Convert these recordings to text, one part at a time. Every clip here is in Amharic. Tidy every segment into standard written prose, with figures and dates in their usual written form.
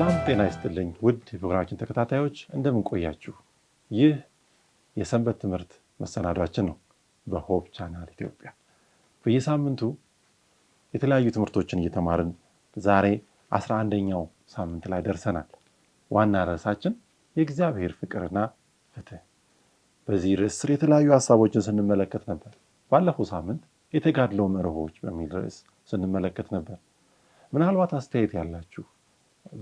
ሰላም ጤና ይስጥልኝ ውድ የፕሮግራማችን ተከታታዮች እንደምን ቆያችሁ? ይህ የሰንበት ትምህርት መሰናዷችን ነው በሆፕ ቻናል ኢትዮጵያ። በየሳምንቱ የተለያዩ ትምህርቶችን እየተማርን ዛሬ 11ኛው ሳምንት ላይ ደርሰናል። ዋና ርዕሳችን የእግዚአብሔር ፍቅርና ፍትህ። በዚህ ርዕስ ስር የተለያዩ ሐሳቦችን ስንመለከት ነበር። ባለፈው ሳምንት የተጋድሎ መርሆች በሚል ርዕስ ስንመለከት ነበር። ምናልባት አስተያየት ያላችሁ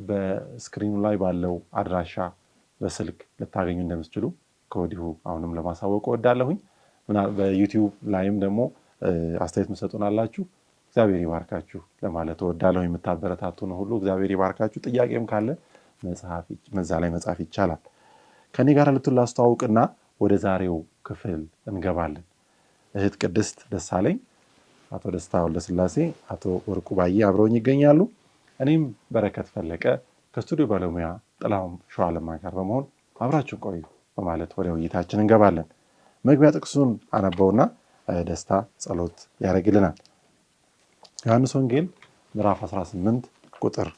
በስክሪኑ ላይ ባለው አድራሻ በስልክ ልታገኙ እንደምትችሉ ከወዲሁ አሁንም ለማሳወቅ እወዳለሁኝ። በዩቲዩብ ላይም ደግሞ አስተያየት መስጠቱን አላችሁ እግዚአብሔር ይባርካችሁ ለማለት እወዳለሁ። የምታበረታቱን ሁሉ እግዚአብሔር ይባርካችሁ። ጥያቄም ካለ መዛ ላይ መጻፍ ይቻላል። ከኔ ጋር ልትላስተዋውቅና ወደ ዛሬው ክፍል እንገባለን። እህት ቅድስት ደሳለኝ፣ አቶ ደስታ ወልደስላሴ፣ አቶ ወርቁ ባዬ አብረውኝ ይገኛሉ። እኔም በረከት ፈለቀ ከስቱዲዮ ባለሙያ ጥላሁን ሸዋለማ ጋር በመሆን አብራችሁን ቆዩ በማለት ወደ ውይይታችን እንገባለን። መግቢያ ጥቅሱን አነበውና ደስታ ጸሎት ያደርግልናል። ዮሐንስ ወንጌል ምዕራፍ 18 ቁጥር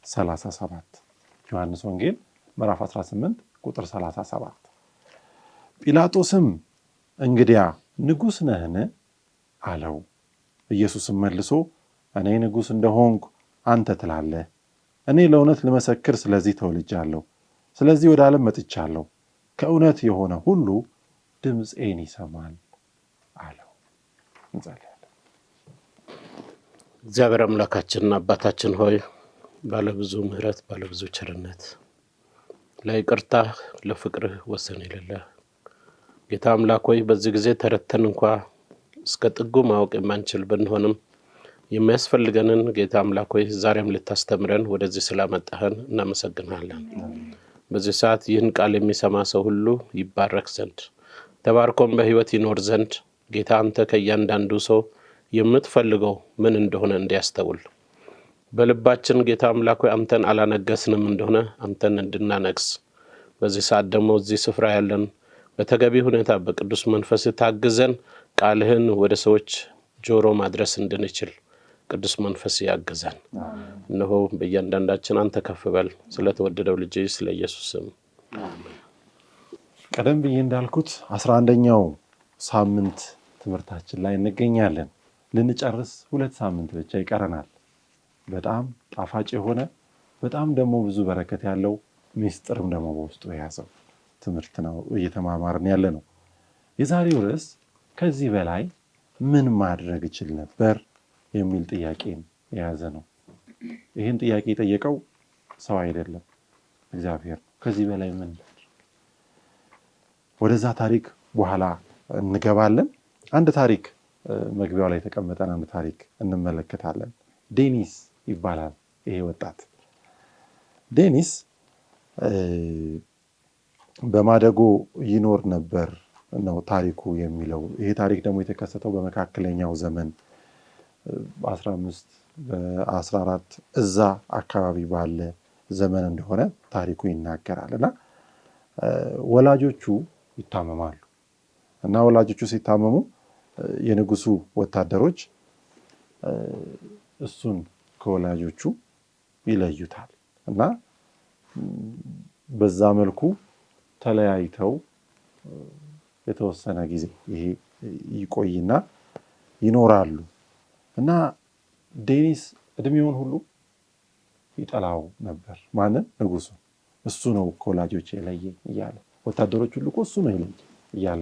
37። ዮሐንስ ወንጌል ምዕራፍ 18 ቁጥር 37። ጲላጦስም እንግዲያ ንጉሥ ነህን አለው። ኢየሱስም መልሶ እኔ ንጉሥ እንደሆንኩ አንተ ትላለህ። እኔ ለእውነት ልመሰክር ስለዚህ ተወልጃለሁ፣ ስለዚህ ወደ ዓለም መጥቻለሁ። ከእውነት የሆነ ሁሉ ድምፄን ይሰማል አለው። እንጸልያለን። እግዚአብሔር አምላካችንና አባታችን ሆይ ባለብዙ ምሕረት ባለብዙ ቸርነት ለይቅርታ ለፍቅርህ ወሰን የሌለህ ጌታ አምላክ ሆይ በዚህ ጊዜ ተረተን እንኳ እስከ ጥጉ ማወቅ የማንችል ብንሆንም የሚያስፈልገንን ጌታ አምላክ ሆይ ዛሬም ልታስተምረን ወደዚህ ስላመጣህን እናመሰግናለን። በዚህ ሰዓት ይህን ቃል የሚሰማ ሰው ሁሉ ይባረክ ዘንድ ተባርኮም በሕይወት ይኖር ዘንድ ጌታ አንተ ከእያንዳንዱ ሰው የምትፈልገው ምን እንደሆነ እንዲያስተውል በልባችን ጌታ አምላክ ሆይ አንተን አላነገስንም እንደሆነ አንተን እንድናነግስ በዚህ ሰዓት ደግሞ እዚህ ስፍራ ያለን በተገቢ ሁኔታ በቅዱስ መንፈስ ታግዘን ቃልህን ወደ ሰዎች ጆሮ ማድረስ እንድንችል ቅዱስ መንፈስ ያግዘን። እነሆ በእያንዳንዳችን አንተ ከፍ በል ስለተወደደው ልጅ ስለ ኢየሱስ ስም። ቀደም ብዬ እንዳልኩት 11ኛው ሳምንት ትምህርታችን ላይ እንገኛለን። ልንጨርስ 2 ሳምንት ብቻ ይቀረናል። በጣም ጣፋጭ የሆነ በጣም ደግሞ ብዙ በረከት ያለው ሚስጥርም ደግሞ በውስጡ የያዘው ትምህርት ነው እየተማማርን ያለ ነው። የዛሬው ርዕስ ከዚህ በላይ ምን ማድረግ ይችል ነበር የሚል ጥያቄን የያዘ ነው። ይህን ጥያቄ የጠየቀው ሰው አይደለም፣ እግዚአብሔር ነው። ከዚህ በላይ ምን? ወደዛ ታሪክ በኋላ እንገባለን። አንድ ታሪክ መግቢያው ላይ የተቀመጠን አንድ ታሪክ እንመለከታለን። ዴኒስ ይባላል ይሄ ወጣት። ዴኒስ በማደጎ ይኖር ነበር ነው ታሪኩ የሚለው። ይሄ ታሪክ ደግሞ የተከሰተው በመካከለኛው ዘመን በ15 በ14 እዛ አካባቢ ባለ ዘመን እንደሆነ ታሪኩ ይናገራል። እና ወላጆቹ ይታመማሉ እና ወላጆቹ ሲታመሙ የንጉሱ ወታደሮች እሱን ከወላጆቹ ይለዩታል እና በዛ መልኩ ተለያይተው የተወሰነ ጊዜ ይሄ ይቆይና ይኖራሉ። እና ዴኒስ እድሜውን ሁሉ ይጠላው ነበር። ማንን? ንጉሱ። እሱ ነው ከወላጆች የለየኝ እያለ ወታደሮች ሁሉ እሱ ነው የለየኝ እያለ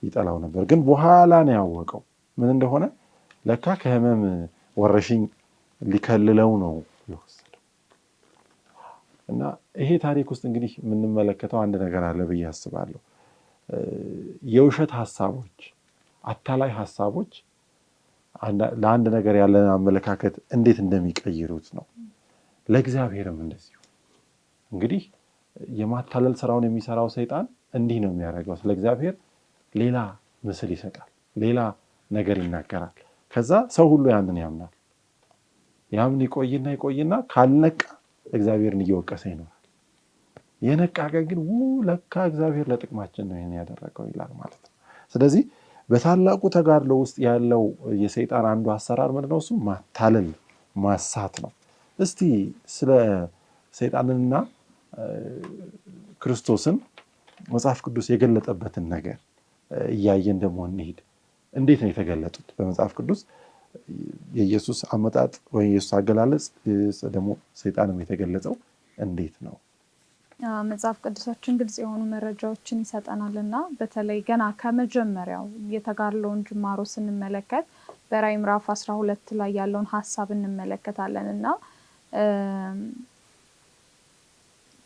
ይጠላው ነበር። ግን በኋላ ነው ያወቀው ምን እንደሆነ። ለካ ከህመም ወረሽኝ ሊከልለው ነው የወሰደው። እና ይሄ ታሪክ ውስጥ እንግዲህ የምንመለከተው አንድ ነገር አለ ብዬ አስባለሁ። የውሸት ሐሳቦች፣ አታላይ ሐሳቦች ለአንድ ነገር ያለን አመለካከት እንዴት እንደሚቀይሩት ነው። ለእግዚአብሔርም እንደዚሁ። እንግዲህ የማታለል ስራውን የሚሰራው ሰይጣን እንዲህ ነው የሚያደርገው። ስለ እግዚአብሔር ሌላ ምስል ይሰጣል፣ ሌላ ነገር ይናገራል። ከዛ ሰው ሁሉ ያንን ያምናል። ያምን ይቆይና ካልነቃ እግዚአብሔርን እየወቀሰ ይኖራል። የነቃ ግን ለካ እግዚአብሔር ለጥቅማችን ነው ይሄን ያደረገው ይላል ማለት ነው። ስለዚህ በታላቁ ተጋድሎ ውስጥ ያለው የሰይጣን አንዱ አሰራር ምንድነው? እሱ ማታለል፣ ማሳት ነው። እስቲ ስለ ሰይጣንንና ክርስቶስን መጽሐፍ ቅዱስ የገለጠበትን ነገር እያየን ደግሞ እንሂድ። እንዴት ነው የተገለጡት? በመጽሐፍ ቅዱስ የኢየሱስ አመጣጥ ወይ የኢየሱስ አገላለጽ ደግሞ ሰይጣንም የተገለጸው እንዴት ነው? መጽሐፍ ቅዱሳችን ግልጽ የሆኑ መረጃዎችን ይሰጠናልና በተለይ ገና ከመጀመሪያው የተጋድሎውን ጅማሮ ስንመለከት በራዕይ ምዕራፍ 12 ላይ ያለውን ሐሳብ እንመለከታለንና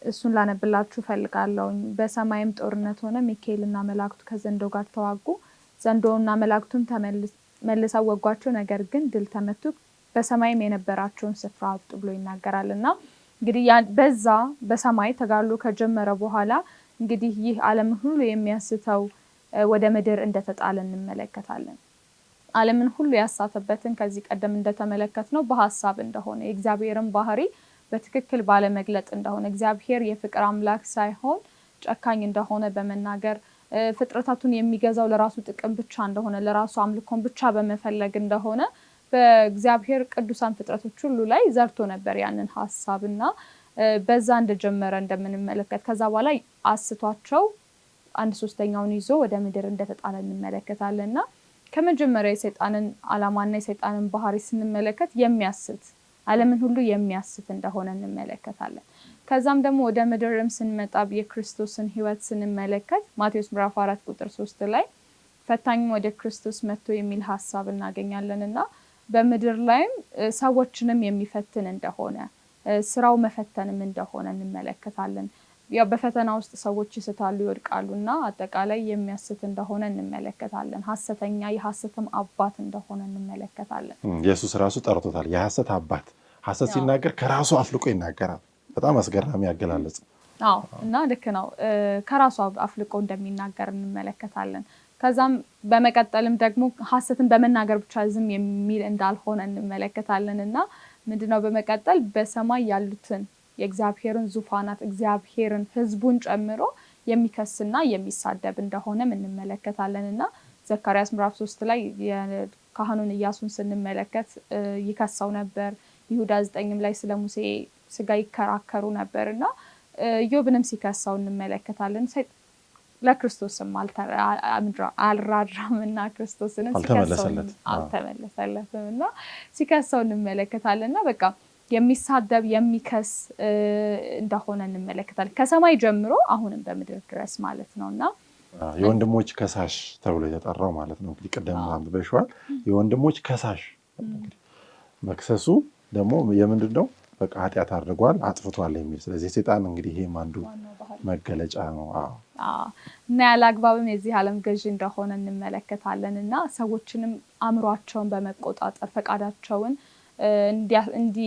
እሱን ላነብላችሁ ፈልጋለሁ። በሰማይም ጦርነት ሆነ፣ ሚካኤልና መላእክቱ ከዘንዶው ጋር ተዋጉ። ዘንዶውና መላእክቱም መልሰው ወጓቸው፣ ነገር ግን ድል ተመቱ፣ በሰማይም የነበራቸውን ስፍራ አጡ ብሎ ይናገራልና እንግዲህ በዛ በሰማይ ተጋድሎ ከጀመረ በኋላ እንግዲህ ይህ ዓለምን ሁሉ የሚያስተው ወደ ምድር እንደተጣለ እንመለከታለን። ዓለምን ሁሉ ያሳተበትን ከዚህ ቀደም እንደተመለከትነው በሐሳብ እንደሆነ የእግዚአብሔርን ባህሪ በትክክል ባለመግለጥ እንደሆነ እግዚአብሔር የፍቅር አምላክ ሳይሆን ጨካኝ እንደሆነ በመናገር ፍጥረታቱን የሚገዛው ለራሱ ጥቅም ብቻ እንደሆነ ለራሱ አምልኮን ብቻ በመፈለግ እንደሆነ በእግዚአብሔር ቅዱሳን ፍጥረቶች ሁሉ ላይ ዘርቶ ነበር ያንን ሐሳብና በዛ እንደጀመረ እንደምንመለከት ከዛ በኋላ አስቷቸው 1/3ኛውን ይዞ ወደ ምድር እንደተጣለ እንመለከታለንና ከመጀመሪያ የሰይጣንን ዓላማና የሰይጣንን ባህሪ ስንመለከት የሚያስት ዓለምን ሁሉ የሚያስት እንደሆነ እንመለከታለን። ከዛም ደግሞ ወደ ምድርም ስንመጣ የክርስቶስን ሕይወት ስንመለከት ማቴዎስ ምዕራፍ 4 ቁጥር 3 ላይ ፈታኝም ወደ ክርስቶስ መጥቶ የሚል ሐሳብ እናገኛለንና በምድር ላይም ሰዎችንም የሚፈትን እንደሆነ ስራው መፈተንም እንደሆነ እንመለከታለን። ያው በፈተና ውስጥ ሰዎች ይስታሉ ይወድቃሉና አጠቃላይ የሚያስት እንደሆነ እንመለከታለን። ሐሰተኛ የሐሰትም አባት እንደሆነ እንመለከታለን። ኢየሱስ ራሱ ጠርቶታል የሐሰት አባት። ሐሰት ሲናገር ከራሱ አፍልቆ ይናገራል። በጣም አስገራሚ ያገላለጽ። እና ልክ ነው። ከራሱ አፍልቆ እንደሚናገር እንመለከታለን። ከዛም በመቀጠልም ደግሞ ሐሰትን በመናገር ብቻ ዝም የሚል እንዳልሆነ እንመለከታለንና ምንድነው በመቀጠል በሰማይ ያሉትን የእግዚአብሔርን ዙፋናት እግዚአብሔርን ሕዝቡን ጨምሮ የሚከስና የሚሳደብ እንደሆነም እንመለከታለንና ዘካርያስ ምዕራፍ 3 ላይ የካህኑን ኢያሱን ስንመለከት ይከሰው ነበር። ይሁዳ 9ም ላይ ስለ ሙሴ ስጋ ይከራከሩ ነበርና ኢዮብንም ሲከሰው እንመለከታለን። ለክርስቶስም አልራራምና ክርስቶስንም አልተመለሰለትምና ሲከሰው እንመለከታለንና በቃ የሚሳደብ የሚከስ እንደሆነ እንመለከታለን። ከሰማይ ጀምሮ አሁንም በምድር ድረስ ማለት ነውና የወንድሞች ከሳሽ ተብሎ የተጠራው ማለት ነው። እንግዲህ ቀደም አንብበሽዋል። የወንድሞች ከሳሽ እንግዲህ መክሰሱ ደግሞ የምንድነው? በቃ ኃጢአት አድርጓል አጥፍቷል የሚል። ስለዚህ ሰይጣን እንግዲህ ይሄም አንዱ መገለጫ ነው። እና ያላግባብም የዚህ ዓለም ገዢ እንደሆነ እንመለከታለንና ሰዎችንም አእምሯቸውን በመቆጣጠር ፈቃዳቸውን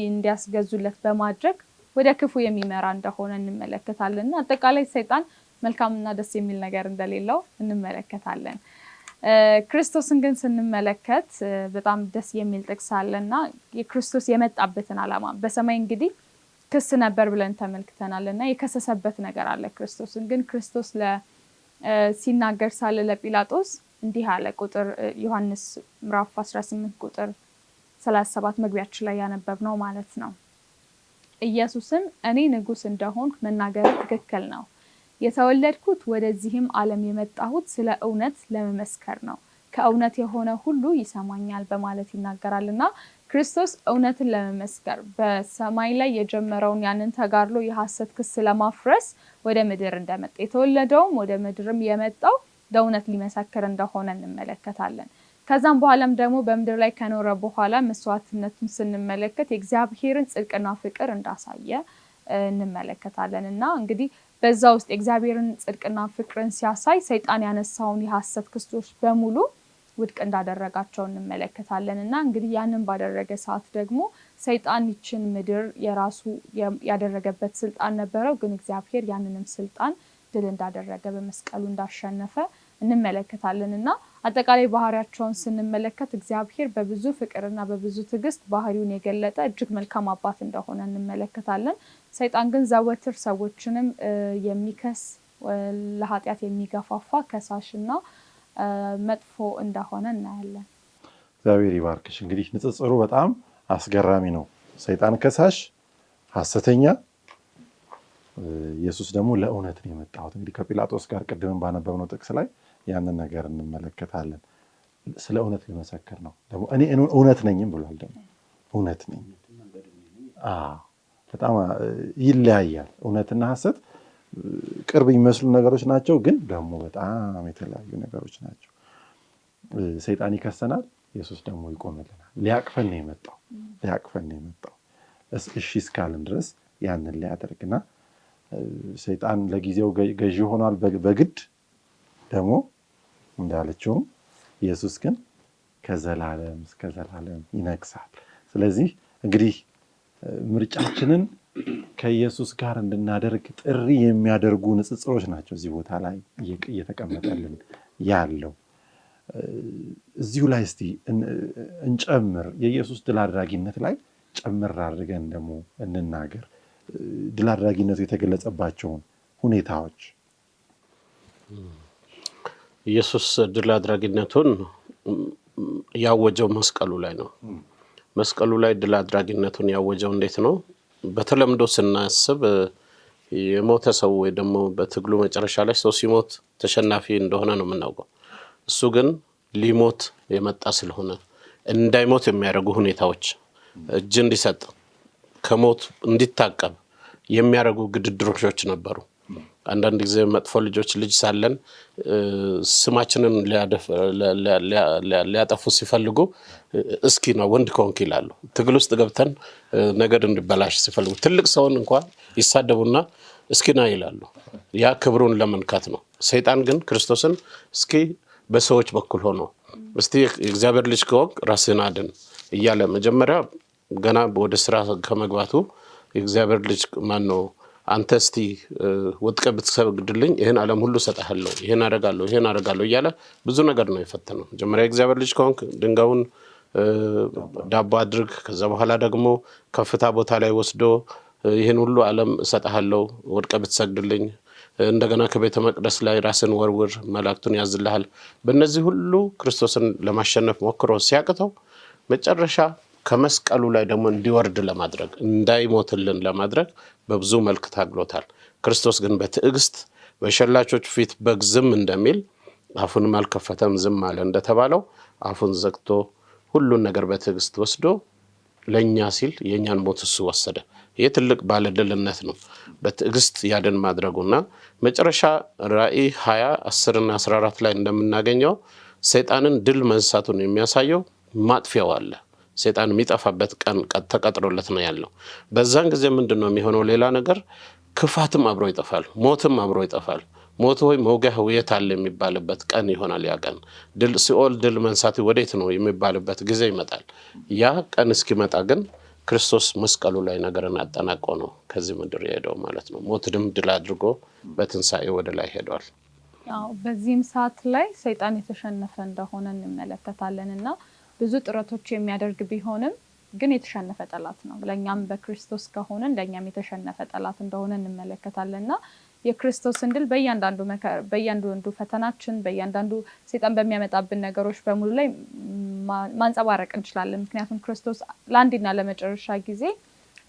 እንዲያስገዙለት በማድረግ ወደ ክፉ የሚመራ እንደሆነ እንመለከታለንና አጠቃላይ ሰይጣን መልካምና ደስ የሚል ነገር እንደሌለው እንመለከታለን። ክርስቶስን ግን ስንመለከት በጣም ደስ የሚል ጥቅስ አለና የክርስቶስ የመጣበትን ዓላማ በሰማይ እንግዲህ ክስ ነበር ብለን ተመልክተናልና የከሰሰበት ነገር አለ። ክርስቶስን ግን ክርስቶስ ሲናገር ሳለ ለጲላጦስ እንዲህ አለ። ቁጥር ዮሐንስ ምዕራፍ 18 ቁጥር 37 መግቢያችን ላይ ያነበብነው ማለት ነው። ኢየሱስም እኔ ንጉሥ እንደሆንኩ መናገር ትክክል ነው። የተወለድኩት ወደዚህም ዓለም የመጣሁት ስለ እውነት ለመመስከር ነው። ከእውነት የሆነ ሁሉ ይሰማኛል በማለት ይናገራልና ክርስቶስ እውነትን ለመመስከር በሰማይ ላይ የጀመረውን ያንን ተጋድሎ የሐሰት ክስ ለማፍረስ ወደ ምድር እንደመጣ የተወለደውም ወደ ምድርም የመጣው ለእውነት ሊመሰክር እንደሆነ እንመለከታለን። ከዛም በኋላም ደግሞ በምድር ላይ ከኖረ በኋላ መስዋዕትነቱን ስንመለከት የእግዚአብሔርን ጽድቅና ፍቅር እንዳሳየ እንመለከታለንና እንግዲህ በዛ ውስጥ የእግዚአብሔርን ጽድቅና ፍቅርን ሲያሳይ ሰይጣን ያነሳውን የሐሰት ክሶች በሙሉ ውድቅ እንዳደረጋቸው እንመለከታለንና እንግዲህ ያንን ባደረገ ሰዓት ደግሞ ሰይጣን ይችን ምድር የራሱ ያደረገበት ስልጣን ነበረው። ግን እግዚአብሔር ያንንም ስልጣን ድል እንዳደረገ በመስቀሉ እንዳሸነፈ እንመለከታለንና አጠቃላይ ባህሪያቸውን ስንመለከት እግዚአብሔር በብዙ ፍቅርና በብዙ ትዕግስት ባህሪውን የገለጠ እጅግ መልካም አባት እንደሆነ እንመለከታለን። ሰይጣን ግን ዘወትር ሰዎችንም የሚከስ ለኃጢአት የሚገፋፋ ከሳሽና መጥፎ እንደሆነ እናያለን። እግዚአብሔር ይባርክሽ። እንግዲህ ንጽጽሩ በጣም አስገራሚ ነው። ሰይጣን ከሳሽ፣ ሐሰተኛ፣ ኢየሱስ ደግሞ ለእውነት ነው የመጣሁት። እንግዲህ ከጲላጦስ ጋር ቅድም ባነበብነው ጥቅስ ላይ ያንን ነገር እንመለከታለን። ስለ እውነት ሊመሰክር ነው። ደግሞ እኔ እውነት ነኝም ብሏል። ደግሞ እውነት ነኝ። በጣም ይለያያል። እውነትና ሐሰት ቅርብ የሚመስሉ ነገሮች ናቸው፣ ግን ደግሞ በጣም የተለያዩ ነገሮች ናቸው። ሰይጣን ይከሰናል፣ ኢየሱስ ደግሞ ይቆምልናል። ሊያቅፈን ነው የመጣው እሺ እስካልን ድረስ ያንን ሊያደርግና ሰይጣን ለጊዜው ገዢ ሆኗል በግድ ደግሞ እንዳለችውም ኢየሱስ ግን ከዘላለም እስከ ዘላለም ይነግሳል። ስለዚህ እንግዲህ ምርጫችንን ከኢየሱስ ጋር እንድናደርግ ጥሪ የሚያደርጉ ንጽጽሮች ናቸው እዚህ ቦታ ላይ እየተቀመጠልን ያለው። እዚሁ ላይ እስቲ እንጨምር፣ የኢየሱስ ድል አድራጊነት ላይ ጨምር አድርገን ደግሞ እንናገር። ድል አድራጊነቱ የተገለጸባቸውን ሁኔታዎች። ኢየሱስ ድል አድራጊነቱን ያወጀው መስቀሉ ላይ ነው። መስቀሉ ላይ ድል አድራጊነቱን ያወጀው እንዴት ነው? በተለምዶ ስናስብ የሞተ ሰው ወይ ደግሞ በትግሉ መጨረሻ ላይ ሰው ሲሞት ተሸናፊ እንደሆነ ነው የምናውቀው። እሱ ግን ሊሞት የመጣ ስለሆነ እንዳይሞት የሚያደርጉ ሁኔታዎች፣ እጅ እንዲሰጥ ከሞት እንዲታቀብ የሚያደርጉ ግድድሮች ነበሩ። አንዳንድ ጊዜ መጥፎ ልጅ ሳለን ስማችንን ሊያጠፉ ሲፈልጉ እስኪ ነው ወንድ ከሆንክ ይላሉ። ትግል ውስጥ ገብተን ነገር እንዲበላሽ ሲፈልጉ ትልቅ ሰውን እንኳን ይሳደቡና እስኪና ይላሉ። ያ ክብሩን ለመንካት ነው። ሰይጣን ግን ክርስቶስን እስኪ በሰዎች በኩል ሆኖ እስቲ የእግዚአብሔር ልጅ ከሆንክ ራስህን አድን እያለ መጀመሪያ ገና ወደ ስራ ከመግባቱ የእግዚአብሔር ልጅ ማን ነው አንተ እስቲ ወጥቀህ ብትሰግድልኝ ይሄን ዓለም ሁሉ ሰጣለሁ፣ ይሄን አደርጋለሁ እያለ ብዙ ነገር ነው የፈተነው። መጀመሪያ የእግዚአብሔር ልጅ ከሆንክ ድንጋዩን ዳቦ አድርግ፣ ከዛ በኋላ ደግሞ ከፍታ ቦታ ላይ ወስዶ ይሄን ሁሉ ዓለም ሰጣለሁ ወጥቀህ ብትሰግድልኝ፣ እንደገና ከቤተ መቅደስ ላይ ራስን ወርውር መላእክቱን ያዝልሃል። በእነዚህ ሁሉ ክርስቶስን ለማሸነፍ ሞክሮ ሲያቅተው መጨረሻ ከመስቀሉ ላይ ደግሞ እንዲወርድ ለማድረግ እንዳይሞትልን ለማድረግ በብዙ መልክ ታግሎታል። ክርስቶስ ግን በትዕግስት በሸላቾች ፊት በግ ዝም እንደሚል አፉንም አልከፈተም ዝም አለ እንደተባለው አፉን ዘግቶ ሁሉን ነገር በትዕግስት ወስዶ ለኛ ሲል የኛን ሞት እሱ ወሰደ። ይህ ትልቅ ባለድልነት ነው በትዕግስት ያድን ማድረጉና መጨረሻ ራእይ 20:10 እና 14 ላይ እንደምናገኘው ሰይጣንን ድል መንሳቱን የሚያሳየው ማጥፊያው አለ። ሰይጣን የሚጠፋበት ቀን ተቀጥሮለት ነው ያለው። በዛን ጊዜ ምንድነው የሚሆነው? ሌላ ነገር ክፋትም አብሮ ይጠፋል፣ ሞትም አብሮ ይጠፋል። ሞት ሆይ መውጊያህ የት አለ የሚባልበት ቀን ይሆናል። ያ ቀን ሲኦል ድል መንሳት ወዴት ነው የሚባልበት ጊዜ ይመጣል። ያ ቀን እስኪመጣ ግን ክርስቶስ መስቀሉ ላይ ነገርን አጠናቆ ነው ከዚህ ምድር የሄደው ማለት ነው። ሞትንም ድል አድርጎ በትንሣኤ ወደ ላይ ሄዷል። በዚህም ሰዓት ላይ ሰይጣን የተሸነፈ እንደሆነ እንመለከታለንና ብዙ ጥረቶች የሚያደርግ ቢሆንም ግን የተሸነፈ ጠላት ነው። ለኛም በክርስቶስ ከሆነን ለኛም የተሸነፈ ጠላት እንደሆነ እንመለከታለንና የክርስቶስን ድል በእያንዳንዱ ፈተናችን በእያንዳንዱ ሰይጣን በሚያመጣብን ነገሮች በሙሉ ላይ ማንጸባረቅ እንችላለን። ምክንያቱም ክርስቶስ ለአንዴና ለመጨረሻ ጊዜ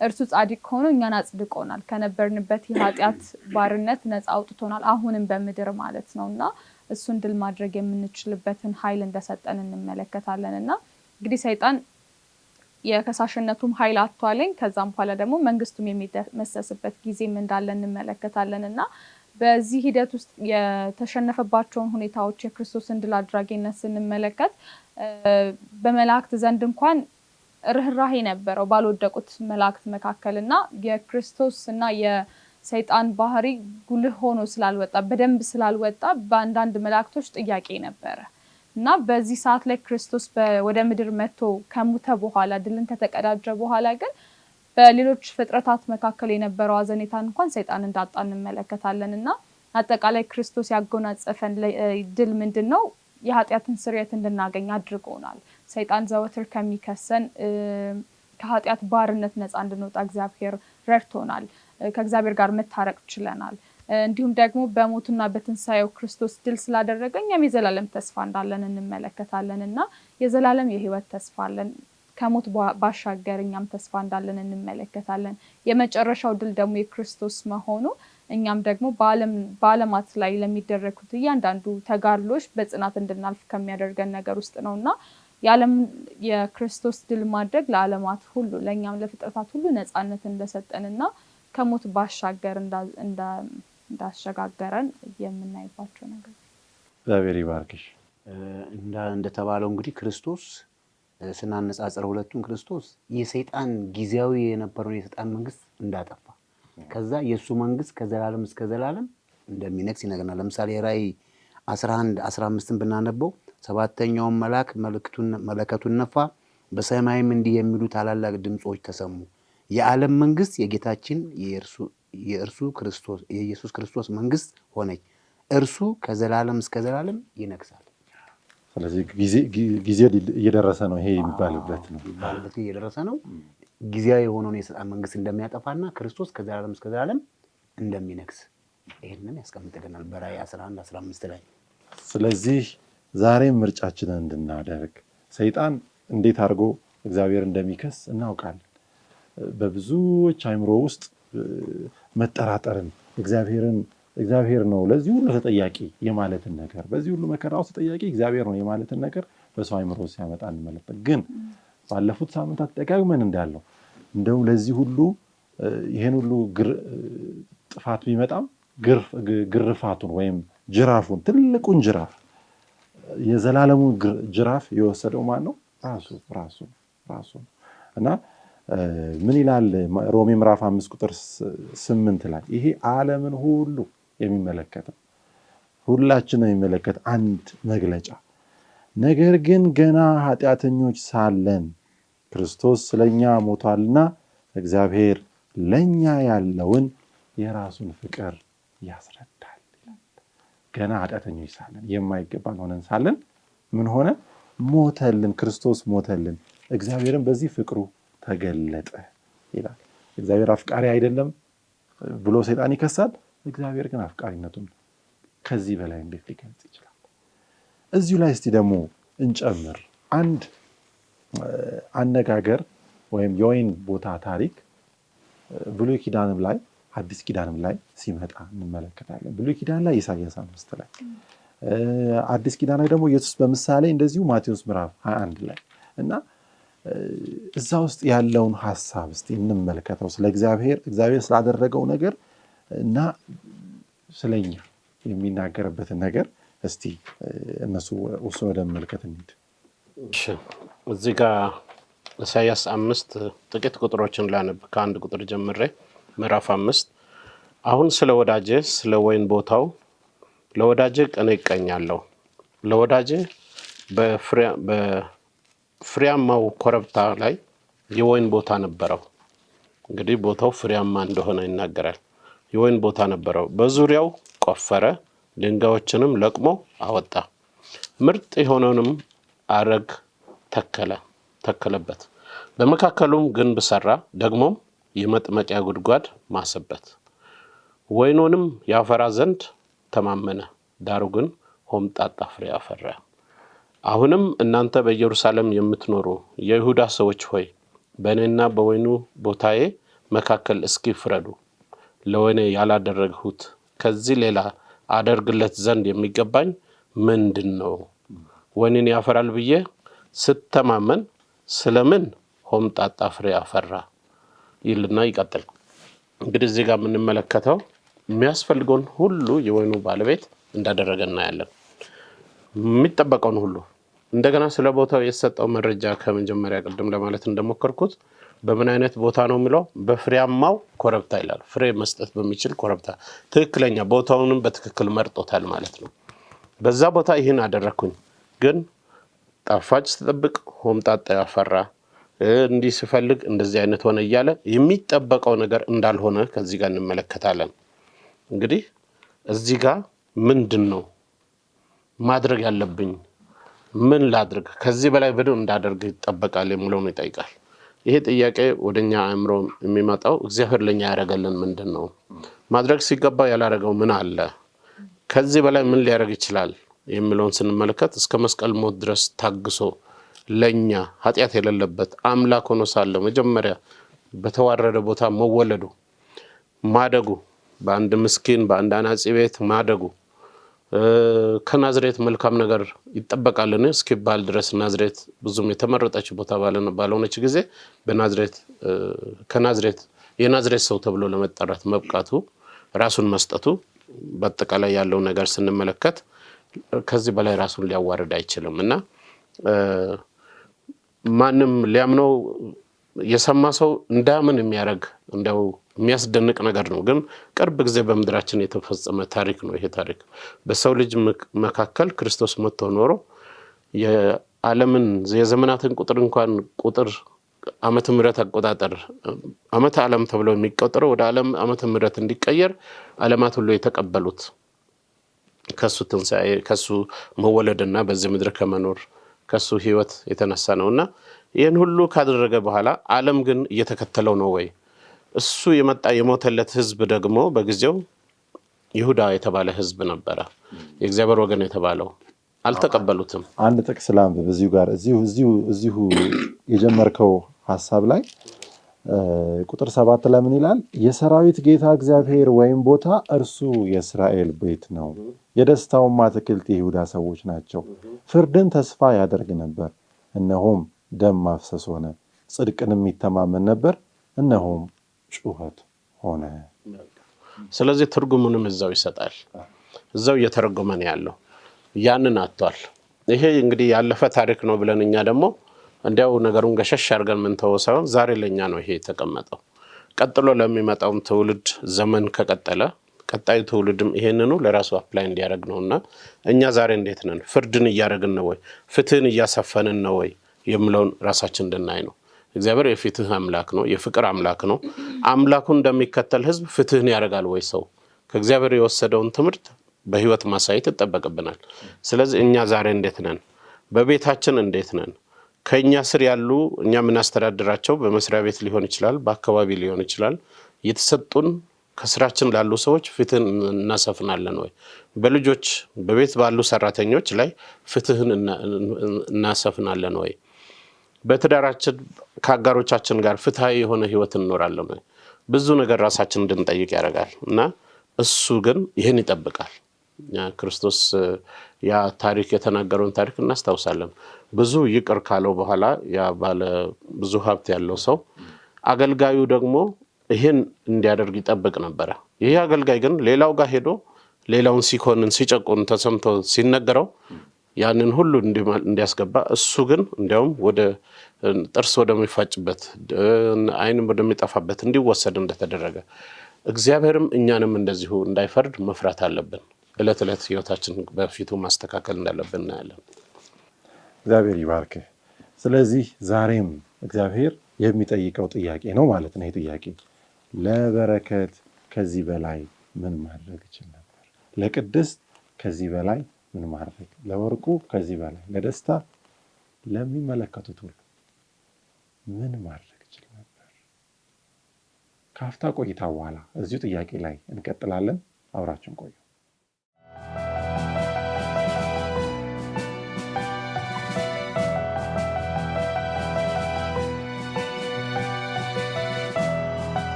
እርሱ ጻድቅ ሆኖ እኛን አጽድቆናል፣ ከነበርንበት የኃጢአት ባርነት ነፃ አውጥቶናል፣ አሁንም በምድር ማለት ነውና እሱን ድል ማድረግ የምንችልበትን ኃይል እንደሰጠን እንመለከታለንና እንግዲህ ሰይጣን የከሳሽነቱም ኃይል አጥቷለኝ። ከዛም በኋላ ደግሞ መንግስቱም የሚመሰስበት ጊዜም እንዳለ እንመለከታለንና በዚህ ሂደት ውስጥ የተሸነፈባቸውን ሁኔታዎች የክርስቶስን ድል አድራጊነት ስንመለከት በመላእክት ዘንድ እንኳን ርህራሄ ነበረው ባልወደቁት መላእክት መካከልና የክርስቶስና የሰይጣን ባህሪ ጉልህ ሆኖ ስላልወጣ በደንብ ስላልወጣ በአንዳንድ መላእክቶች ጥያቄ ነበረ እና በዚህ ሰዓት ላይ ክርስቶስ ወደ ምድር መጥቶ ከሞተ በኋላ ድልን ከተቀዳጀ በኋላ ግን በሌሎች ፍጥረታት መካከል የነበረው አዘኔታን እንኳን ሰይጣን እንዳጣ እንመለከታለንና አጠቃላይ ክርስቶስ ያጎናጸፈን ድል ምንድነው? የኃጢአትን ስርየት እንድናገኝ አድርጎናል። ሰይጣን ዘወትር ከሚከሰን ከኃጢአት ባርነት ነፃ እንድንወጣ እግዚአብሔር ረድቶናል። ከእግዚአብሔር ጋር መታረቅ ችለናል። እንዲሁም ደግሞ በሞቱና በትንሣኤው ክርስቶስ ድል ስላደረገ እኛም የዘላለም ተስፋ እንዳለን እንመለከታለንና የዘላለም የህይወት ተስፋ አለን። ከሞት ባሻገር እኛም ተስፋ እንዳለን እንመለከታለን። የመጨረሻው ድል ደግሞ የክርስቶስ መሆኑ እኛም ደግሞ በዓለማት ላይ ለሚደረጉት እያንዳንዱ ተጋድሎች በጽናት እንድናልፍ ከሚያደርገን ነገር ውስጥ ነውና የክርስቶስ ድል ማድረግ ለዓለማት ሁሉ ለኛም ለፍጥረታት ሁሉ ነፃነት እንደሰጠንና ከሞት ባሻገር እንዳሸጋገረን የምናይባቸው ነገር። እግዚአብሔር ይባርክሽ። እንደተባለው እንግዲህ ክርስቶስ ስናነጻጽር ሁለቱን ክርስቶስ የሰይጣን ጊዜያዊ የነበረውን የሰይጣን መንግስት እንዳጠፋ ከዛ የሱ መንግስት ከዘላለም እስከ ዘላለም እንደሚነግስ ይነግረናል። ለምሳሌ ራእይ 11:15 ብናነበው ሰባተኛው መልአክ መለከቱን ነፋ፣ በሰማይም እንዲህ የሚሉ ታላላቅ ድምጾች ተሰሙ፣ የዓለም መንግስት የጌታችን የኢየሱስ ክርስቶስ መንግስት ሆነች፣ እርሱ ከዘላለም እስከ ዘላለም ይነግሳል። ስለዚህ ጊዜ እየደረሰ ነው። ይሄ የሚባልበት ነው እየደረሰ ነው። ጊዜያዊ የሆነውን የሰይጣን መንግስት እንደሚያጠፋና ክርስቶስ ከዘላለም እስከ ዘላለም እንደሚነግስ ይሄንን ያስቀምጥልናል በራእይ 11:15 ላይ። ስለዚህ ዛሬም ምርጫችንን እንድናደርግ ሰይጣን እንዴት አድርጎ እግዚአብሔር እንደሚከስ እናውቃለን። በብዙዎች አእምሮ ውስጥ መጠራጠርን እግዚአብሔር ነው ለዚህ ሁሉ ተጠያቂ የማለትን ነገር፣ በዚህ ሁሉ መከራ ውስጥ ተጠያቂ እግዚአብሔር ነው የማለትን ነገር በሰው አእምሮ ሲያመጣ እንመለከት። ግን ባለፉት ሳምንታት ደጋግመን እንዳለው እንደው ለዚህ ሁሉ ይሄን ሁሉ ጥፋት ቢመጣም ግርፋቱን ወይም ጅራፉን ትልቁን ጅራፍ የዘላለሙን ጅራፍ የወሰደው ማን ነው? ራሱ እና ምን ይላል ሮሜ ምዕራፍ 5:8 ላይ ይሄ ዓለምን ሁሉ የሚመለከተው ሁላችንን የሚመለከት አንድ መግለጫ፣ ነገር ግን ገና ኃጢአተኞች ሳለን ክርስቶስ ስለኛ ሞቷልና እግዚአብሔር ለኛ ያለውን የራሱን ፍቅር ያስረዳል። ገና ኃጢአተኞች ሳለን የማይገባን ሆነን ሳለን ምን ሆነ? ሞተልን። ክርስቶስ ሞተልን። እግዚአብሔርን በዚህ ፍቅሩ ተገለጠ ይላል። እግዚአብሔር አፍቃሪ አይደለም ብሎ ሰይጣን ይከሳል። እግዚአብሔር ግን አፍቃሪነቱን ከዚህ በላይ እንዴት ሊገልጽ ይችላል? እዚሁ ላይ እስቲ ደግሞ እንጨምር አንድ አነጋገር ወይም የወይን ቦታ ታሪክ ብሉይ ኪዳንም ላይ አዲስ ኪዳንም ላይ ሲመጣ እንመለከታለን። ብሉይ ኪዳን ላይ ኢሳይያስ 5 ላይ፣ አዲስ ኪዳን ላይ ደግሞ ኢየሱስ በምሳሌ እንደዚሁ ማቴዎስ ምዕራፍ 21 ላይ እና እዛ ውስጥ ያለውን ሐሳብ እስቲ እንመልከተው። ስለ እግዚአብሔር ስላደረገው ነገር እና ስለኛ የሚናገርበትን ነገር እስቲ እነሱ ወደ መመልከት እንሂድ። እሺ፣ እዚህ ጋር ኢሳይያስ 5 ጥቂት ቁጥሮችን ላነብ ከአንድ ቁጥር ጀምሬ ምዕራፍ 5 አሁን ስለ ወዳጄ ስለ ወይን ቦታው ለወዳጄ ቀኔ እቀኛለሁ። ለወዳጄ በፍሬያማው ኮረብታ ላይ የወይን ቦታ ነበረው። እንግዲህ ቦታው ፍሬያማ እንደሆነ ይናገራል። የወይን ቦታ ነበረው። በዙሪያው ቆፈረ፣ ድንጋዮችንም ለቅሞ አወጣ። ምርጥ የሆነውንም አረግ ተከለበት። በመካከሉም ግንብ ሰራ፣ ደግሞም የመጥመቂያ ጉድጓድ ማሰበት። ወይኑንም ያፈራ ዘንድ ተማመነ፣ ዳሩ ግን ሆምጣጣ ፍሬ አፈራ። አሁንም እናንተ በኢየሩሳሌም የምትኖሩ የይሁዳ ሰዎች ሆይ በእኔና በወይኑ ቦታዬ መካከል እስኪ ፍረዱ። ለወይኔ ያላደረግሁት ከዚህ ሌላ አደርግለት ዘንድ የሚገባኝ ምንድን ነው? ወይንን ያፈራል ብዬ ስተማመን ስለምን ሆምጣጣ ፍሬ አፈራ? ይልና ይቀጥል። እንግዲህ እዚህ ጋር የምንመለከተው የሚያስፈልገውን ሁሉ የወይኑ ባለቤት እንዳደረገ እናያለን። የሚጠበቀውን ሁሉ እንደገና ስለ ቦታው የተሰጠው መረጃ ከመጀመሪያ ቅድም ለማለት እንደሞከርኩት በምን አይነት ቦታ ነው የሚለው? በፍሬያማው ኮረብታ ይላል። ፍሬ መስጠት በሚችል ኮረብታ፣ ትክክለኛ ቦታውንም በትክክል መርጦታል ማለት ነው። በዛ ቦታ ይህን አደረግኩኝ፣ ግን ጣፋጭ ስትጠብቅ ሆምጣጣ ያፈራ፣ እንዲህ ስፈልግ እንደዚህ አይነት ሆነ እያለ የሚጠበቀው ነገር እንዳልሆነ ከዚህ ጋር እንመለከታለን። እንግዲህ እዚህ ጋር ምንድን ነው ማድረግ ያለብኝ? ምን ላድርግ? ከዚህ በላይ ብዶ እንዳደርግ ይጠበቃል የሚለውን ይጠይቃል። ይሄ ጥያቄ ወደኛ አእምሮ የሚመጣው እግዚአብሔር ለኛ ያደረገልን ምንድን ነው? ማድረግ ሲገባ ያላደረገው ምን አለ? ከዚህ በላይ ምን ሊያደርግ ይችላል የሚለውን ስንመለከት እስከ መስቀል ሞት ድረስ ታግሶ ለኛ ኃጢአት የሌለበት አምላክ ሆኖ ሳለ መጀመሪያ በተዋረደ ቦታ መወለዱ ማደጉ በአንድ ምስኪን በአንድ አናጺ ቤት ማደጉ ከናዝሬት መልካም ነገር ይጠበቃልን እስኪባል ድረስ ናዝሬት ብዙም የተመረጠች ቦታ ባለሆነች ጊዜ በናዝሬት ከናዝሬት የናዝሬት ሰው ተብሎ ለመጠራት መብቃቱ ራሱን መስጠቱ በአጠቃላይ ያለው ነገር ስንመለከት ከዚህ በላይ ራሱን ሊያዋርድ አይችልምና ማንም ሊያምነው የሰማ ሰው እንዳምን የሚያረግ እንደው የሚያስደንቅ ነገር ነው። ግን ቅርብ ጊዜ በመድራችን የተፈጸመ ታሪክ ነው። ይሄ ታሪክ በሰው ልጅ መካከል ክርስቶስ መጥቶ ኖሮ የዓለምን የዘመናትን ቁጥር እንኳን ቁጥር ዓመተ ምህረት አቆጣጠር ዓመተ ዓለም ተብሎ የሚቆጠረው ወደ ዓለም ዓመተ ምህረት እንዲቀየር ዓለማት ሁሉ የተቀበሉት ከሱ ትንሣኤ ከሱ መወለድና በዚህ ምድር ከመኖር ከሱ ህይወት የተነሳ ነውና ይሄን ሁሉ ካደረገ በኋላ ዓለም ግን እየተከተለው ነው ወይ? እሱ የመጣ የሞተለት ህዝብ ደግሞ በጊዜው ይሁዳ የተባለ ህዝብ ነበረ። የእግዚአብሔር ወገን የተባለው አልተቀበሉትም። አንድ ጥቅስ ላንብብ በዚሁ ጋር እዚሁ የጀመርከው ሐሳብ ላይ ቁጥር 7 ላይ ምን ይላል? የሰራዊት ጌታ እግዚአብሔር ወይም ቦታ እርሱ የእስራኤል ቤት ነው፣ የደስታውም አትክልት የይሁዳ ሰዎች ናቸው። ፍርድን ተስፋ ያደርግ ነበር፣ እነሆም ደም ማፍሰስ ሆነ። ጽድቅንም ይተማመን ነበር፣ እነሆም ጩኸት ሆነ። ስለዚህ ትርጉሙንም እዛው ይሰጣል። እዛው እየተረጎመ ነው ያለው። ያንን አጥቷል። ይሄ እንግዲህ ያለፈ ታሪክ ነው ብለን እኛ ደግሞ እንዲያው ነገሩን ገሸሽ አድርገን ምን ተወሰው ዛሬ ለኛ ነው ይሄ የተቀመጠው። ቀጥሎ ለሚመጣው ትውልድ ዘመን ከቀጠለ ቀጣዩ ትውልድም ይሄንኑ ለራሱ አፕላይ እንዲያደርግ ነውና እኛ ዛሬ እንዴት ነን? ፍርድን እያደረግን ነው ወይ? ፍትህን እያሰፈንን ነው ወይ የሚለውን ራሳችን እንድናይ ነው። እግዚአብሔር የፍትህ አምላክ ነው፣ የፍቅር አምላክ ነው። አምላኩን እንደሚከተል ህዝብ ፍትህን ያደርጋል ወይ? ሰው ከእግዚአብሔር የወሰደውን ትምህርት በህይወት ማሳየት ይተጠበቅብናል። ስለዚህ እኛ ዛሬ እንዴት ነን? በቤታችን እንዴት ነን? ከኛ ስር ያሉ እኛ ምናስተዳድራቸው በመስሪያ ቤት ሊሆን ይችላል፣ በአካባቢ ሊሆን ይችላል፣ የተሰጡን ከስራችን ላሉ ሰዎች ፍትህን እናሰፍናለን ወይ? በልጆች በቤት ባሉ ሰራተኞች ላይ ፍትህን እናሰፍናለን ወይ? በትዳራችን ከአጋሮቻችን ጋር ፍትሃዊ የሆነ ህይወት እንኖራለን ወይ? ብዙ ነገር ራሳችን እንድንጠይቅ ያደርጋል እና እሱ ግን ይህን ይጠብቃል። ክርስቶስ ያ ታሪክ የተናገረውን ታሪክ እናስታውሳለን። ብዙ ይቅር ካለው በኋላ ያ ባለ ብዙ ሀብት ያለው ሰው አገልጋዩ ደግሞ ይህን እንዲያደርግ ይጠብቅ ነበረ። ይህ አገልጋይ ግን ሌላው ጋር ሄዶ ሌላውን ሲኮንን ሲጨቁን ተሰምቶ ሲነገረው ያንን ሁሉ እንዲያስገባ እሱ ግን እንዲያውም ወደ ጥርስ ወደሚፋጭበት አይን ወደሚጠፋበት እንዲወሰድ እንደተደረገ እግዚአብሔርም እኛንም እንደዚሁ እንዳይፈርድ መፍራት አለብን። እለት እለት ህይወታችን በፊቱ ማስተካከል እንዳለብን እናያለን። እግዚአብሔር ይባርክ። ስለዚህ ዛሬም እግዚአብሔር የሚጠይቀው ጥያቄ ነው ማለት ነው። ይሄ ጥያቄ ለበረከት ከዚህ በላይ ምን ማድረግ ይችል ነበር? ለቅድስት ከዚህ በላይ ምን ማድረግ፣ ለወርቁ ከዚህ በላይ፣ ለደስታ ለሚመለከቱት ሁሉ ምን ማድረግ ይችል ነበር? ካፍታ ቆይታ በኋላ እዚሁ ጥያቄ ላይ እንቀጥላለን። አብራችን ቆዩ።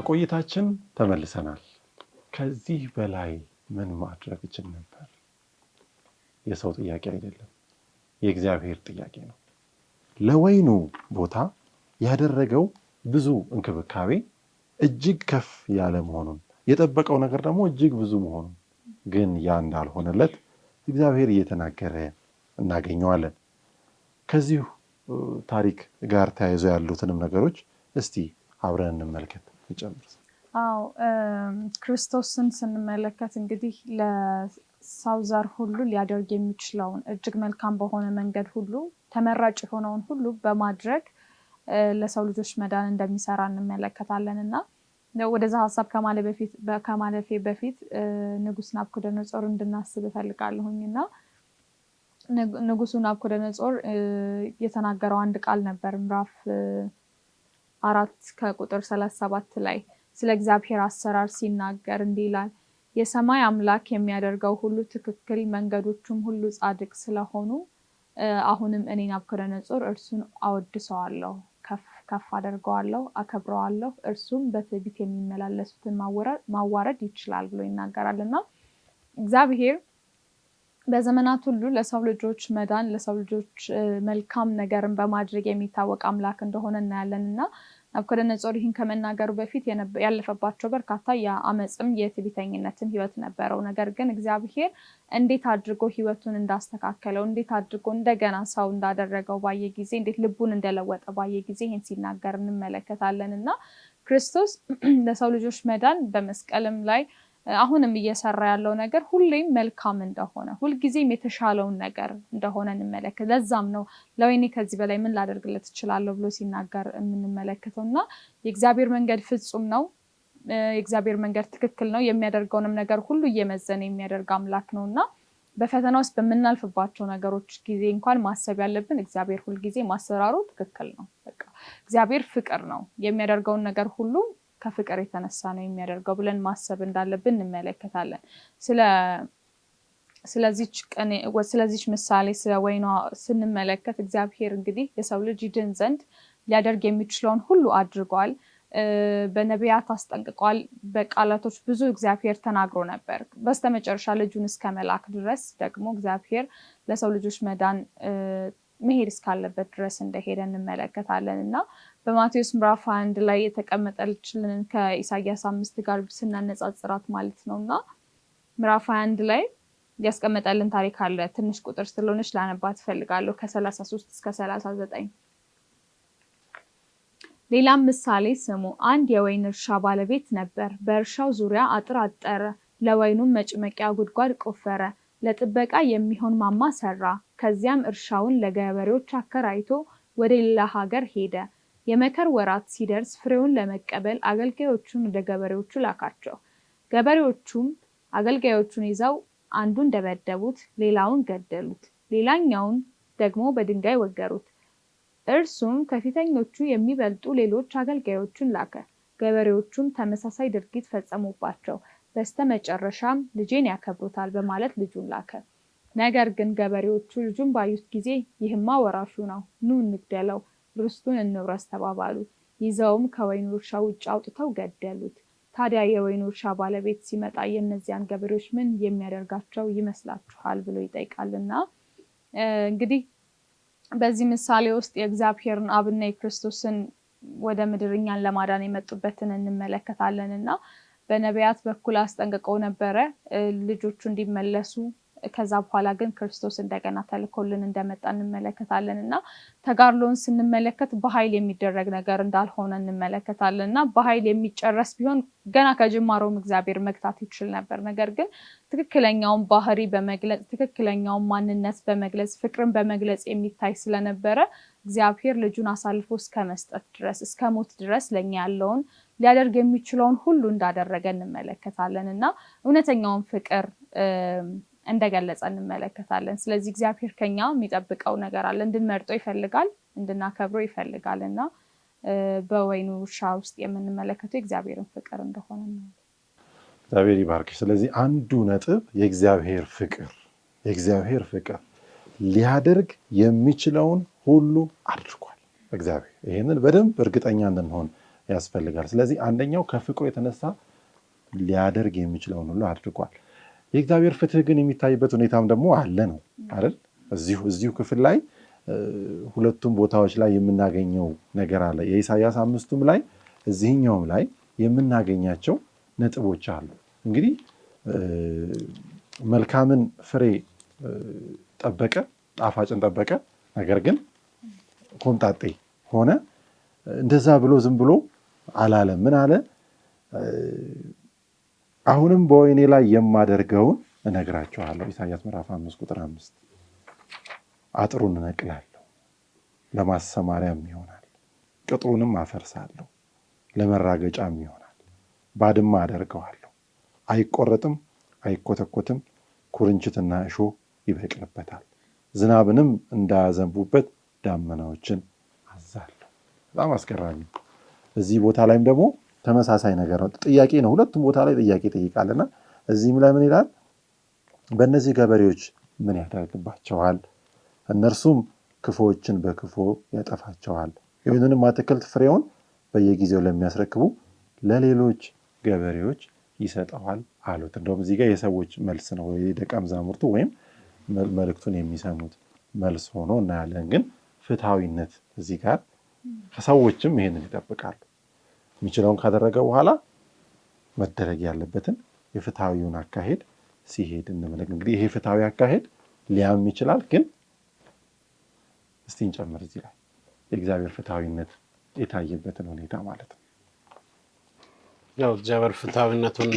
ቆይታችን ተመልሰናል። ከዚህ በላይ ምን ማድረግ ይችል ነበር? የሰው ጥያቄ አይደለም፣ የእግዚአብሔር ጥያቄ ነው። ለወይኑ ቦታ ያደረገው ብዙ እንክብካቤ እጅግ ከፍ ያለ መሆኑን የጠበቀው ነገር ደግሞ እጅግ ብዙ መሆኑን ግን ያ እንዳልሆነለት እግዚአብሔር እየተናገረ እናገኘዋለን። ከዚሁ ታሪክ ጋር ተያይዘው ያሉትንም ነገሮች እስቲ አብረን እንመልከት እንጨምር። አዎ ክርስቶስን ስንመለከት እንግዲህ ለሰው ዘር ሁሉ ሊያደርግ የሚችለውን እጅግ መልካም በሆነ መንገድ ሁሉ ተመራጭ የሆነውን ሁሉ በማድረግ ለሰው ልጆች መዳን እንደሚሰራ እንመለከታለን እና ወደዛ ሀሳብ ከማለፌ በፊት ንጉስ ናቡከደነጾር እንድናስብ እፈልጋለሁኝና ንጉሱ ናቡከደነጾር የተናገረው አንድ ቃል ነበር። ምዕራፍ 4 ከቁጥር 37 ላይ ስለ እግዚአብሔር አሰራር ሲናገር እንዲህ ይላል፣ የሰማይ አምላክ የሚያደርገው ሁሉ ትክክል፣ መንገዶቹም ሁሉ ጻድቅ ስለሆኑ አሁንም እኔ ናቡከደነጾር እርሱን አወድሰዋለሁ፣ ከፍ አደርገዋለሁ፣ አከብረዋለሁ፣ እርሱም በትዕቢት የሚመላለሱትን ማዋረድ ይችላል ብሎ ይናገራልና እግዚአብሔር በዘመናት ሁሉ ለሰው ልጆች መዳን፣ ለሰው ልጆች መልካም ነገርን በማድረግ የሚታወቅ አምላክ እንደሆነ እናያለንና ናቡከደነጾር ይህን ከመናገሩ በፊት ያለፈባቸው በርካታ የአመጽም የትዕቢተኝነትን ህይወት ነበረው። ነገር ግን እግዚአብሔር እንዴት አድርጎ ህይወቱን እንዳስተካከለው፣ እንዴት አድርጎ እንደገና ሰው እንዳደረገው ባየ ጊዜ፣ እንዴት ልቡን እንደለወጠ ባየ ጊዜ ይህን ሲናገር እንመለከታለንና ክርስቶስ ለሰው ልጆች መዳን በመስቀልም ላይ አሁንም እየሰራ ያለው ነገር ሁሌም መልካም እንደሆነ፣ ሁልጊዜም የተሻለውን ነገር እንደሆነ እንመለከት። ለዛም ነው ለወይኔ ከዚህ በላይ ምን ላደርግለት እችላለሁ ብሎ ሲናገር የምንመለከተውና የእግዚአብሔር መንገድ ፍጹም ነው፣ የእግዚአብሔር መንገድ ትክክል ነው፣ የሚያደርገውንም ነገር ሁሉ እየመዘነ የሚያደርግ አምላክ ነውና በፈተና ውስጥ በምናልፍባቸው ነገሮች ጊዜ እንኳን ማሰብ ያለብን እግዚአብሔር ሁልጊዜ ማሰራሩ ትክክል ነው። በቃ እግዚአብሔር ፍቅር ነው፣ የሚያደርገውን ነገር ሁሉ ከፍቅር የተነሳ ነው የሚያደርገው ብለን ማሰብ እንዳለብን እንመለከታለን። ስለዚች ምሳሌ ስለ ወይኗ ስንመለከት እግዚአብሔር እንግዲህ የሰው ልጅ ይድን ዘንድ ሊያደርግ የሚችለውን ሁሉ አድርጓል። በነቢያት አስጠንቅቋል። በቃላቶች ብዙ እግዚአብሔር ተናግሮ ነበር። በስተመጨረሻ ልጁን እስከ መላክ ድረስ ደግሞ እግዚአብሔር ለሰው ልጆች መዳን መሄድ እስካለበት ድረስ እንደሄደ እንመለከታለን እና በማቴዎስ ምዕራፍ 1 ላይ የተቀመጠልችልን ከኢሳያስ 5 ጋር ስናነጻጽራት ማለት ነውና ምዕራፍ 1 ላይ ያስቀመጠልን ታሪክ አለ። ትንሽ ቁጥር ስለሆነች ላነባት ፈልጋለሁ ከ33 እስከ 39። ሌላም ምሳሌ ስሙ። አንድ የወይን እርሻ ባለቤት ነበር። በእርሻው ዙሪያ አጥር አጠረ፣ ለወይኑም መጭመቂያ ጉድጓድ ቆፈረ፣ ለጥበቃ የሚሆን ማማ ሰራ። ከዚያም እርሻውን ለገበሬዎች አከራይቶ ወደ ሌላ ሀገር ሄደ። የመከር ወራት ሲደርስ ፍሬውን ለመቀበል አገልጋዮቹን ወደ ገበሬዎቹ ላካቸው። ገበሬዎቹም አገልጋዮቹን ይዘው አንዱን ደበደቡት፣ ሌላውን ገደሉት፣ ሌላኛውን ደግሞ በድንጋይ ወገሩት። እርሱም ከፊተኞቹ የሚበልጡ ሌሎች አገልጋዮችን ላከ። ገበሬዎቹም ተመሳሳይ ድርጊት ፈጸሙባቸው። በስተመጨረሻም ልጄን ያከብሩታል በማለት ልጁን ላከ። ነገር ግን ገበሬዎቹ ልጁን ባዩት ጊዜ ይህማ ወራሹ ነው፣ ኑ እንግደለው፣ ርስቱን እንውረስ ተባባሉ። ይዘውም ከወይኑ እርሻ ውጭ አውጥተው ገደሉት። ታዲያ የወይኑ እርሻ ባለቤት ሲመጣ የእነዚያን ገበሬዎች ምን የሚያደርጋቸው ይመስላችኋል ብሎ ይጠይቃልና እንግዲህ በዚህ ምሳሌ ውስጥ የእግዚአብሔርን አብና የክርስቶስን ወደ ምድር እኛን ለማዳን የመጡበትን እንመለከታለንና በነቢያት በኩል አስጠንቅቀው ነበረ ልጆቹ እንዲመለሱ። ከዛ በኋላ ግን ክርስቶስ እንደገና ተልኮልን እንደመጣ እንመለከታለንና ተጋድሎን ስንመለከት በኃይል የሚደረግ ነገር እንዳልሆነ እንመለከታለንና በኃይል የሚጨረስ ቢሆን ገና ከጅማሮም እግዚአብሔር መግታት ይችል ነበር። ነገር ግን ትክክለኛውን ባህሪ በመግለጽ ትክክለኛውን ማንነት በመግለጽ ፍቅርን በመግለጽ የሚታይ ስለነበረ እግዚአብሔር ልጁን አሳልፎ እስከ መስጠት ድረስ እስከ ሞት ድረስ ለኛ ያለውን ሊያደርግ የሚችለውን ሁሉ እንዳደረገ እንመለከታለንና እውነተኛውን ፍቅር እንደገለጸ እንመለከታለን። ስለዚህ እግዚአብሔር ከኛ የሚጠብቀው ነገር አለ። እንድንመርጠው ይፈልጋል፣ እንድናከብረው ይፈልጋልና በወይኑ እርሻ ውስጥ የምንመለከተው እግዚአብሔርን ፍቅር እንደሆነ ነው። እግዚአብሔር ይባርክ። ስለዚህ አንዱ ነጥብ የእግዚአብሔር ፍቅር ሊያደርግ የሚችለውን ሁሉ አድርጓል እግዚአብሔር። ይሄንን በደንብ እርግጠኛ እንድንሆን ያስፈልጋል። ስለዚህ አንደኛው ከፍቅሩ የተነሳ ሊያደርግ የሚችለውን ሁሉ አድርጓል። የእግዚአብሔር ፍትህ ግን የሚታይበት ሁኔታም ደግሞ አለ ነው አይደል? እዚሁ ክፍል ላይ ሁለቱም ቦታዎች ላይ የምናገኘው ነገር አለ። የኢሳያስ 5ቱም ላይ እዚህኛውም ላይ የምናገኛቸው ነጥቦች አሉ። እንግዲህ መልካምን ፍሬ ጠበቀ፣ ጣፋጭን ጠበቀ። ነገር ግን ኮምጣጤ ሆነ። እንደዛ ብሎ ዝም ብሎ አላለም። ምን አለ? አሁንም በወይኔ ላይ የማደርገውን እነግራችኋለሁ። ኢሳይያስ ምዕራፍ 5 ቁጥር 5 አጥሩን እነቅላለሁ፣ ለማሰማሪያም ይሆናል፣ ቅጥሩንም አፈርሳለሁ፣ ለመራገጫም ይሆናል፣ ባድማ አደርገዋለሁ፣ አይቆረጥም፣ አይኮተኮትም፣ ኩርንችትና እሾህ ይበቅልበታል፣ ዝናብንም እንዳያዘንቡበት ዳመናዎችን አዛለሁ። በጣም አስገራሚ። እዚህ ቦታ ላይም ደግሞ ተመሳሳይ ነገር ነው። ጥያቄ ነው። ሁለቱም ቦታ ላይ ጥያቄ ይጠይቃልና እዚህም ላይ ምን ይላል? በእነዚህ ገበሬዎች ምን ያደርግባቸዋል? እነርሱም ክፉዎችን በክፉ ያጠፋቸዋል፣ የወይኑንም አትክልት ፍሬውን በየጊዜው ለሚያስረክቡ ለሌሎች ገበሬዎች ይሰጠዋል አሉት። እንደውም እዚህ ጋር የሰዎች መልስ ነው፣ ደቀ መዛሙርቱ ወይም መልእክቱን የሚሰሙት መልስ ሆኖ እናያለን። ግን ፍትሐዊነት እዚህ ጋር ከሰዎችም ይሄንን ይጠብቃሉ። የሚችለውን ካደረገ በኋላ መደረግ ያለበትን የፍትሐዊውን አካሄድ ሲሄድ እንመለከት። እንግዲህ ይሄ ፍትሐዊ አካሄድ ሊያም ይችላል። ግን እስቲ እንጨምር እዚህ ላይ የእግዚአብሔር ፍትሐዊነት የታየበትን ሁኔታ ማለት ነው። ያው እግዚአብሔር ፍትሐዊነቱን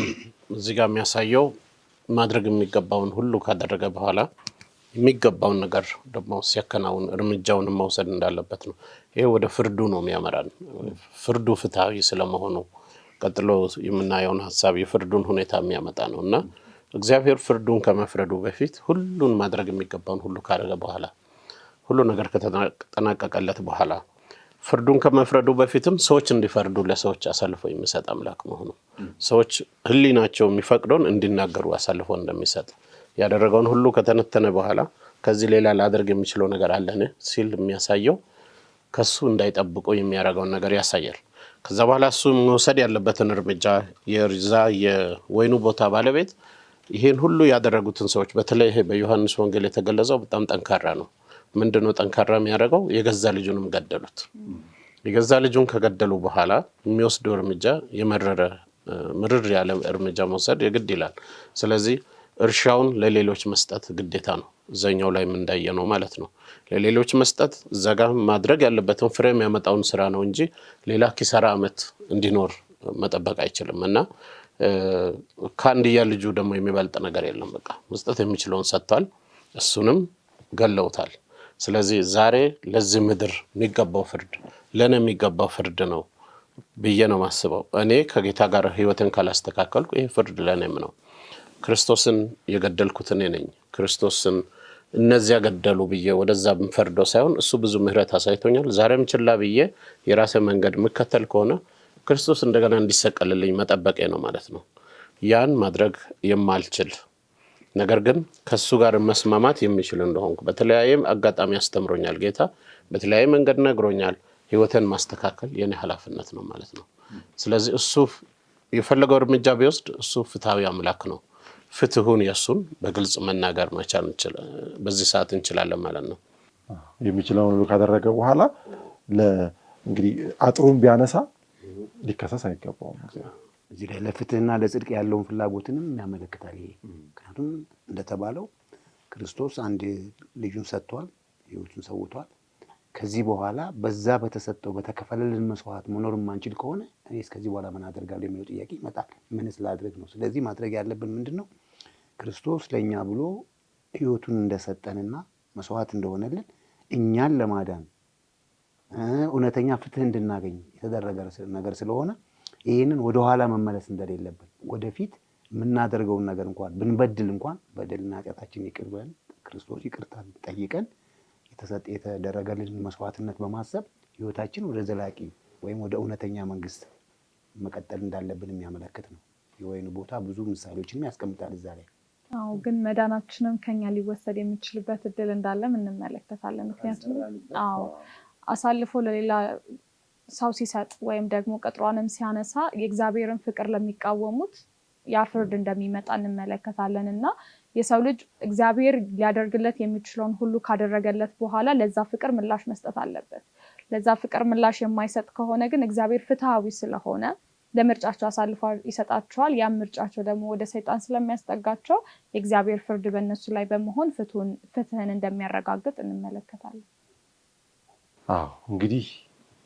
እዚህ ጋር የሚያሳየው ማድረግ የሚገባውን ሁሉ ካደረገ በኋላ የሚገባውን ነገር ደግሞ ሲያከናውን እርምጃውን መውሰድ እንዳለበት ነው። ይሄ ወደ ፍርዱ ነው የሚያመራን። ፍርዱ ፍትሐዊ ስለመሆኑ ቀጥሎ የምናየውን ሐሳብ የፍርዱን ሁኔታ የሚያመጣ ነው እና እግዚአብሔር ፍርዱን ከመፍረዱ በፊት ሁሉን ማድረግ የሚገባውን ሁሉ ካደረገ በኋላ ሁሉ ነገር ከተጠናቀቀለት በኋላ ፍርዱን ከመፍረዱ በፊትም ሰዎች እንዲፈርዱ ለሰዎች አሳልፎ የሚሰጥ አምላክ መሆኑ ሰዎች ሕሊናቸው የሚፈቅደውን እንዲናገሩ አሳልፎ እንደሚሰጥ ያደረገውን ሁሉ ከተነተነ በኋላ ከዚህ ሌላ ላደርግ የሚችለው ነገር አለን ሲል የሚያሳየው ከሱ እንዳይጠብቁ የሚያደርገውን ነገር ያሳያል። ከዛ በኋላ እሱ መውሰድ ያለበትን እርምጃ የዛ የወይኑ ቦታ ባለቤት ይሄን ሁሉ ያደረጉትን ሰዎች በተለይ ይሄ በዮሐንስ ወንጌል የተገለጸው በጣም ጠንካራ ነው። ምንድነው ጠንካራ የሚያደርገው? የገዛ ልጁንም ገደሉት። የገዛ ልጁን ከገደሉ በኋላ የሚወስደው እርምጃ ምርር ያለ እርምጃ መውሰድ የግድ ይላል። ስለዚህ እርሻውን ለሌሎች መስጠት ግዴታ ነው። እዛኛው ላይ እንዳየነው ማለት ነው። ለሌሎች መስጠት እዛጋ ማድረግ ያለበትን ፍሬ የሚያመጣውን ስራ ነው እንጂ ሌላ ኪሳራ ዓመት እንዲኖር መጠበቅ አይችልም እና ከአንድያ ልጁ ደግሞ የሚበልጥ ነገር የለም። በቃ መስጠት የሚችለውን ሰጥቷል፣ እሱንም ገለውታል። ስለዚህ ዛሬ ለዚህ ምድር የሚገባው ፍርድ ለእኔ የሚገባው ፍርድ ነው ብዬ ነው ማስበው። እኔ ከጌታ ጋር ህይወትን ካላስተካከልኩ ይሄ ፍርድ ለእኔም ነው። ክርስቶስን የገደልኩት እኔ ነኝ። ክርስቶስን እነዚያ ገደሉ ብዬ ወደዛ ብንፈርደው ሳይሆን እሱ ብዙ ምህረት አሳይቶኛል። ዛሬም ችላ ብዬ የራሴ መንገድ ምከተል ከሆነ ክርስቶስ እንደገና እንዲሰቀልልኝ መጠበቄ ነው ማለት ነው። ያን ማድረግ የማልችል ነገር ግን ከሱ ጋር መስማማት የሚችል እንደሆንኩ በተለያየ አጋጣሚ አስተምሮኛል ጌታ፣ በተለያየ መንገድ ነግሮኛል። ህይወትን ማስተካከል የኔ ኃላፊነት ነው ማለት ነው። ስለዚህ እሱ የፈለገው እርምጃ ቢወስድ እሱ ፍትሐዊ አምላክ ነው። ፍትሁን የሱን በግልጽ መናገር መቻል በዚህ ሰዓት እንችላለን ማለት ነው። የሚችለውን ሁሉ ካደረገ በኋላ እንግዲህ አጥሩን ቢያነሳ ሊከሰስ አይገባውም። እዚህ ላይ ለፍትህና ለጽድቅ ያለውን ፍላጎትንም ያመለክታል። ይሄ ምክንያቱም እንደተባለው ክርስቶስ አንድ ልጁን ሰጥቷል፣ ህይወቱን ሰውቷል። ከዚህ በኋላ በዛ በተሰጠው በተከፈለልን መስዋዕት መኖር ማንችል ከሆነ እኔ እስከዚህ በኋላ ምን አደርጋለሁ የሚለው ጥያቄ ይመጣል። ምንስ ላድርግ ነው? ስለዚህ ማድረግ ያለብን ምንድነው? ክርስቶስ ለኛ ብሎ ህይወቱን እንደሰጠንና መስዋዕት እንደሆነልን እኛን ለማዳን እውነተኛ ፍትህ እንድናገኝ የተደረገ ነገር ስለሆነ ይሄንን ወደ ኋላ መመለስ እንደሌለብን ወደፊት የምናደርገውን ነገር እንኳን ብንበድል እንኳን በደልና ኃጢአታችን ይቅር ብለን ክርስቶስ ይቅርታ ጠይቀን የተደረገልን መስዋዕትነት በማሰብ ህይወታችን ወደ ዘላቂ ወይም ወደ እውነተኛ መንግስት መቀጠል እንዳለብን የሚያመለክት ነው። የወይኑ ቦታ ብዙ ምሳሌዎችን ያስቀምጣል እዛ ላይ። አዎ፣ ግን መዳናችንም ከኛ ሊወሰድ የሚችልበት እድል እንዳለም እንመለከታለን። ምክንያቱም አሳልፎ ለሌላ ሰው ሲሰጥ ወይም ደግሞ ቀጥሯንም ሲያነሳ የእግዚአብሔርን ፍቅር ለሚቃወሙት ያ ፍርድ እንደሚመጣ እንመለከታለን እና የሰው ልጅ እግዚአብሔር ሊያደርግለት የሚችለውን ሁሉ ካደረገለት በኋላ ለዛ ፍቅር ምላሽ መስጠት አለበት። ለዛ ፍቅር ምላሽ የማይሰጥ ከሆነ ግን እግዚአብሔር ፍትሃዊ ስለሆነ ለምርጫቸው አሳልፎ ይሰጣቸዋል። ያ ምርጫቸው ደግሞ ወደ ሰይጣን ስለሚያስጠጋቸው የእግዚአብሔር ፍርድ በእነሱ ላይ በመሆን ፍትህን እንደሚያረጋግጥ እንመለከታለን። እንግዲህ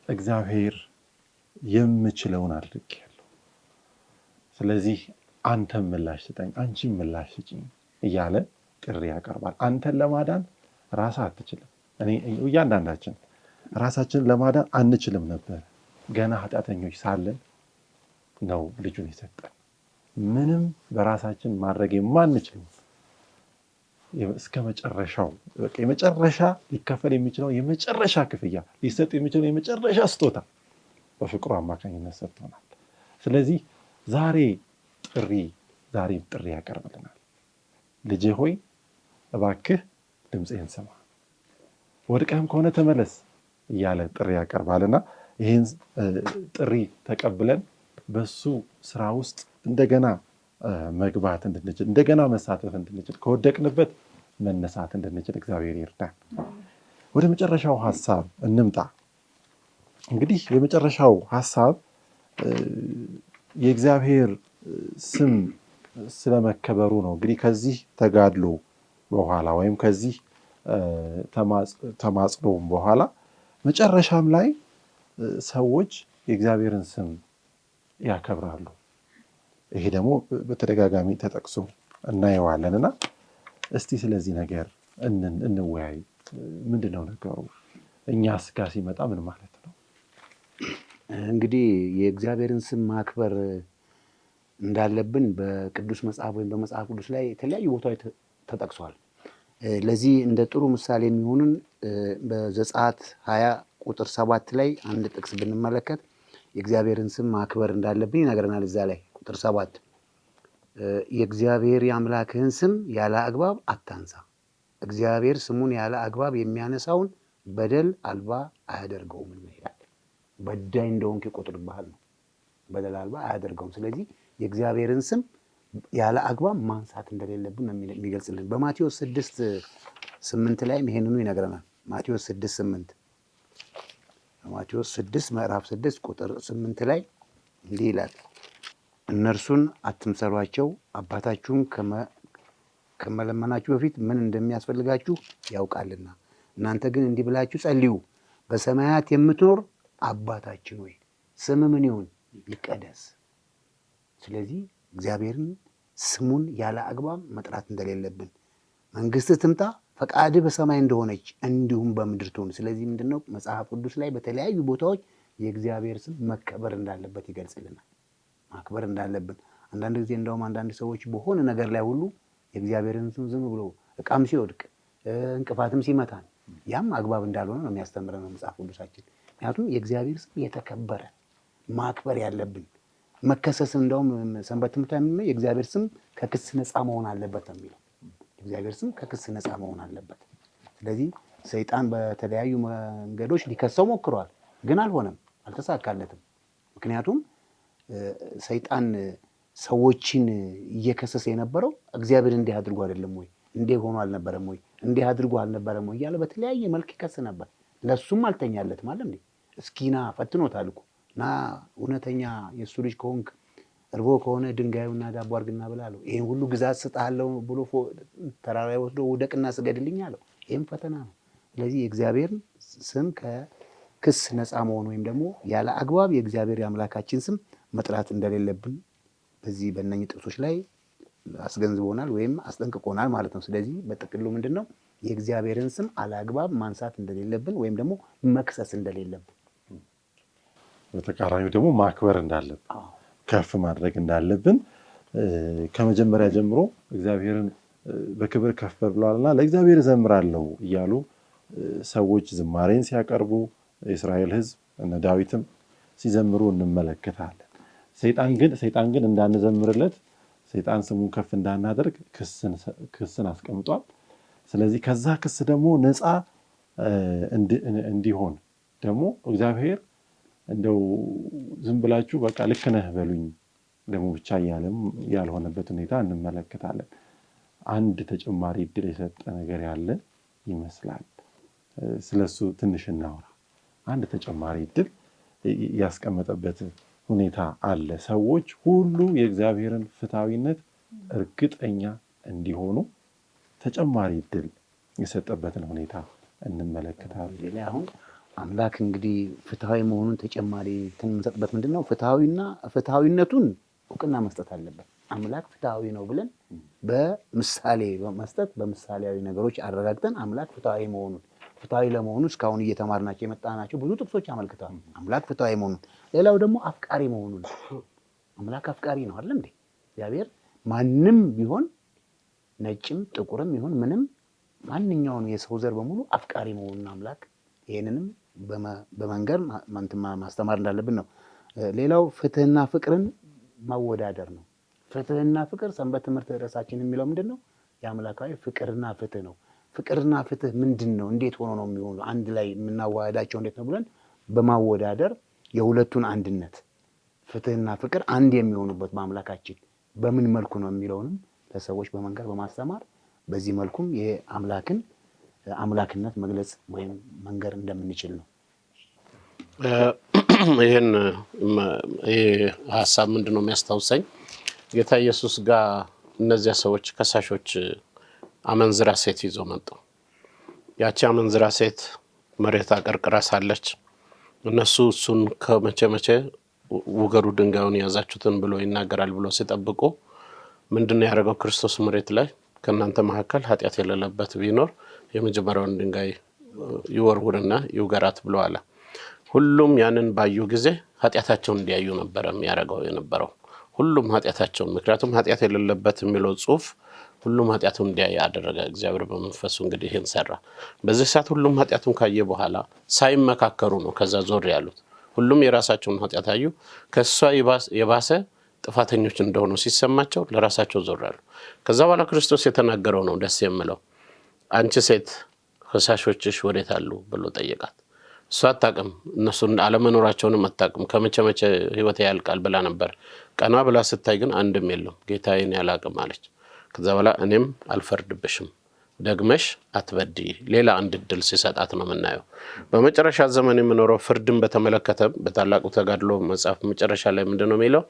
እግዚአብሔር የምችለውን አድርጌያለሁ፣ ስለዚህ አንተም ምላሽ ስጠኝ፣ አንቺም ምላሽ ስጪኝ እያለ ጥሪ ያቀርባል። አንተን ለማዳን ራስህ አትችልም። እያንዳንዳችን ራሳችንን ለማዳን አንችልም ነበር። ገና ኃጢአተኞች ሳለን ነው ልጁን የሰጠን። ምንም በራሳችን ማድረግ የማንችል እስከ መጨረሻው የመጨረሻ ሊከፈል የሚችለው የመጨረሻ ክፍያ ሊሰጥ የሚችለው የመጨረሻ ስጦታ በፍቅሩ አማካኝነት ሰጥቶናል። ስለዚህ ዛሬም ጥሪ ያቀርብልናል። ልጄ ሆይ እባክህ ድምፄን ስማ፣ ወድቀህም ከሆነ ተመለስ እያለ ጥሪ ያቀርባልና ይህን ጥሪ ተቀብለን በሱ ስራ ውስጥ እንደገና መግባት እንድንችል፣ እንደገና መሳተፍ እንድንችል፣ ከወደቅንበት መነሳት እንድንችል እግዚአብሔር ይርዳን። ወደ መጨረሻው ሀሳብ እንምጣ። እንግዲህ የመጨረሻው ሀሳብ የእግዚአብሔር ስም ስለመከበሩ ነው። እንግዲህ ከዚህ ተጋድሎ በኋላ ወይም ከዚህ ተማጽኖም በኋላ መጨረሻም ላይ ሰዎች የእግዚአብሔርን ስም ያከብራሉ። ይሄ ደግሞ በተደጋጋሚ ተጠቅሶ እናየዋለን እና እስቲ ስለዚህ ነገር እንወያይ። ምንድን ነው ነገሩ? እኛስ ጋር ሲመጣ ምን ማለት ነው? እንግዲህ የእግዚአብሔርን ስም ማክበር እንዳለብን በቅዱስ መጽሐፍ ወይም በመጽሐፍ ቅዱስ ላይ የተለያዩ ቦታዎች ተጠቅሷል። ለዚህ እንደ ጥሩ ምሳሌ የሚሆኑን በዘጸአት 20 ቁጥር 7 ላይ አንድ ጥቅስ ብንመለከት የእግዚአብሔርን ስም ማክበር እንዳለብን ይነግረናል። እዛ ላይ ቁጥር 7 የእግዚአብሔር የአምላክህን ስም ያለ አግባብ አታንሳ፣ እግዚአብሔር ስሙን ያለ አግባብ የሚያነሳውን በደል አልባ አያደርገውም ይላል። በዳይ እንደሆንክ ይቆጥርብሃል ነው፣ በደል አልባ አያደርገውም። ስለዚህ የእግዚአብሔርን ስም ያለ አግባብ ማንሳት እንደሌለብን የሚገልጽልን በማቴዎስ 6:8 ላይም ይሄንኑ ይነግረናል። ማቴዎስ 6:8 ማቴዎስ 6 ምዕራፍ 6 ቁጥር 8 ላይ እንዲህ ይላል፣ እነርሱን አትምሰሏቸው፣ አባታችሁን ከመለመናችሁ በፊት ምን እንደሚያስፈልጋችሁ ያውቃልና፣ እናንተ ግን እንዲህ ብላችሁ ጸልዩ፣ በሰማያት የምትኖር አባታችን ሆይ ስምህ ምን ይሁን ይቀደስ። ስለዚህ እግዚአብሔርን ስሙን ያለ አግባብ መጥራት እንደሌለብን፣ መንግስትህ ትምጣ፣ ፈቃድህ በሰማይ እንደሆነች እንዲሁም በምድር ትሁን። ስለዚህ ምንድነው መጽሐፍ ቅዱስ ላይ በተለያዩ ቦታዎች የእግዚአብሔር ስም መከበር እንዳለበት ይገልጽልናል፣ ማክበር እንዳለብን። አንዳንድ ጊዜ እንደውም አንዳንድ ሰዎች በሆነ ነገር ላይ ሁሉ የእግዚአብሔርን ስም ዝም ብሎ እቃም ሲወድቅ እንቅፋትም ሲመታን ያም አግባብ እንዳልሆነ ነው የሚያስተምረን መጽሐፍ ቅዱሳችን። ምክንያቱም የእግዚአብሔር ስም የተከበረ ማክበር ያለብን፣ መከሰስ እንደውም ሰንበት ትምህርት የሚለው የእግዚአብሔር ስም ከክስ ነፃ መሆን አለበት ነው የሚለው። የእግዚአብሔር ስም ከክስ ነፃ መሆን አለበት። ስለዚህ ሰይጣን በተለያዩ መንገዶች ሊከሰው ሞክሯል፣ ግን አልሆነም፣ አልተሳካለትም። ምክንያቱም ሰይጣን ሰዎችን እየከሰሰ የነበረው እግዚአብሔር እንዲህ አድርጎ አይደለም ወይ፣ እንዲህ ሆኖ አልነበረም ወይ፣ እንዲህ አድርጎ አልነበረም ወይ እያለ በተለያየ መልክ ይከስ ነበር። ለሱም አልተኛለትም አለ እንዴ። እስኪና ፈትኖታል እኮ እና እውነተኛ የእሱ ልጅ ከሆንክ እርቦ ከሆነ ድንጋዩና ዳቦ አድርግና ብላ አለው። ይህን ሁሉ ግዛት ስጥሃለሁ ብሎ ተራራ ወስዶ ውደቅና ስገድልኝ አለው። ይህም ፈተና ነው። ስለዚህ የእግዚአብሔር ስም ከክስ ነፃ መሆን ወይም ደግሞ ያለ አግባብ የእግዚአብሔር የአምላካችን ስም መጥራት እንደሌለብን በዚህ በእነኝህ ጥቅሶች ላይ አስገንዝቦናል ወይም አስጠንቅቆናል ማለት ነው። ስለዚህ በጥቅሉ ምንድን ነው የእግዚአብሔርን ስም አለአግባብ ማንሳት እንደሌለብን ወይም ደግሞ መክሰስ እንደሌለብን፣ በተቃራኒው ደግሞ ማክበር እንዳለብን፣ ከፍ ማድረግ እንዳለብን ከመጀመሪያ ጀምሮ እግዚአብሔርን በክብር ከፍ ብሏልና ለእግዚአብሔር እዘምራለሁ እያሉ ሰዎች ዝማሬን ሲያቀርቡ የእስራኤል ሕዝብ እነ ዳዊትም ሲዘምሩ እንመለከታለን። ሰይጣን ግን እንዳንዘምርለት፣ ሰይጣን ስሙን ከፍ እንዳናደርግ ክስን አስቀምጧል። ስለዚህ ከዛ ክስ ደግሞ ነፃ እንዲሆን ደግሞ እግዚአብሔር እንደው ዝም ብላችሁ በቃ ልክ ነህ በሉኝ ደግሞ ብቻ እያለም ያልሆነበት ሁኔታ እንመለከታለን። አንድ ተጨማሪ እድል የሰጠ ነገር ያለ ይመስላል። ስለሱ ትንሽ እናውራ። አንድ ተጨማሪ እድል ያስቀመጠበት ሁኔታ አለ። ሰዎች ሁሉ የእግዚአብሔርን ፍትሐዊነት እርግጠኛ እንዲሆኑ ተጨማሪ እድል የሰጠበትን ሁኔታ እንመለከታለን። አሁን አምላክ እንግዲህ ፍትሃዊ መሆኑን ተጨማሪ የምንሰጥበት ምንድነው? ፍትሃዊነቱን እውቅና መስጠት አለበት። አምላክ ፍትሃዊ ነው ብለን በምሳሌ በመስጠት በምሳሌያዊ ነገሮች አረጋግጠን አምላክ ፍትሃዊ ለመሆኑ እስካሁን እየተማርናቸው የመጣናቸው ብዙ ጥቅሶች አመልክተዋል። አምላክ ፍትሃዊ መሆኑን። ሌላው ደግሞ አፍቃሪ መሆኑን። አምላክ አፍቃሪ ነው አይደል እንዴ? እግዚአብሔር ማንም ቢሆን ነጭም ጥቁርም ይሁን ምንም ማንኛውም የሰው ዘር በሙሉ አፍቃሪ መሆኑን አምላክ ይሄንንም በመንገር ማስተማር እንዳለብን ነው። ሌላው ፍትህና ፍቅርን ማወዳደር ነው። ፍትህና ፍቅር ሰንበት ትምህርት ርዕሳችን የሚለው ምንድነው? የአምላካዊ ፍቅርና ፍትህ ነው። ፍቅርና ፍትህ ምንድነው? እንዴት ሆኖ ነው የሚሆነው? አንድ ላይ የምናዋሃዳቸው እንዴት ነው ብለን በማወዳደር የሁለቱን አንድነት ፍትህና ፍቅር አንድ የሚሆኑበት በአምላካችን በምን መልኩ ነው የሚለውንም ለሰዎች በመንገር በማስተማር በዚህ መልኩም የአምላክን አምላክነት መግለጽ ወይም መንገር እንደምንችል ነው። ይሄን ሀሳብ ምንድነው የሚያስታውሰኝ? ጌታ ኢየሱስ ጋር እነዚያ ሰዎች ከሳሾች አመንዝራ ሴት ይዘው መጡ። ያቺ አመንዝራ ሴት መሬት አቀርቅራ ሳለች እነሱ እሱን ከመቼ ውገሩ ድንጋዩን ያዛችሁትን ብሎ ይናገራል ብሎ ሲጠብቁ ምንድነው ያደረገው? ክርስቶስ መሬት ላይ ከእናንተ መካከል ኃጢአት የሌለበት ቢኖር የመጀመሪያውን ድንጋይ ይወርውርና ይውገራት ብሎ አለ። ሁሉም ያንን ባዩ ጊዜ ኃጢአታቸውን እንዲያዩ ነበር የሚያደርገው የነበረው። ሁሉም ኃጢአታቸውን፣ ምክንያቱም ኃጢአት የሌለበት የሚለው ጽሑፍ ሁሉም ኃጢአቱን እንዲያይ ያደረገ እግዚአብሔር በመንፈሱ እንግዲህ ይህን ሰራ። በዚህ ሰዓት ሁሉም ኃጢአቱን ካየ በኋላ ሳይመካከሩ ነው ከዛ ዞር ያሉት። ሁሉም የራሳቸውን ኃጢአት አዩ። ከሷ የባሰ ጥፋተኞች እንደሆኑ ሲሰማቸው ለራሳቸው ዞር ያሉ። ከዛ በኋላ ክርስቶስ የተናገረው ነው ደስ የሚለው። አንቺ ሴት ከሳሾችሽ ወዴት አሉ ብሎ ጠየቃት። እሷ አታውቅም፣ እነሱን አለመኖራቸውንም አታውቅም። ከመቼ ህይወት ያልቃል ብላ ነበር። ቀና ብላ ስታይ ግን አንድም የለም። ጌታዬን ያላቅም አለች። ከዛ በኋላ እኔም አልፈርድብሽም፣ ደግመሽ አትበድይ፣ ሌላ አንድ እድል ሲሰጣት ነው የምናየው። በመጨረሻ ዘመን የምኖረው ፍርድን በተመለከተ በታላቁ ተጋድሎ መጽሐፍ መጨረሻ ላይ ምንድነው የሚለው?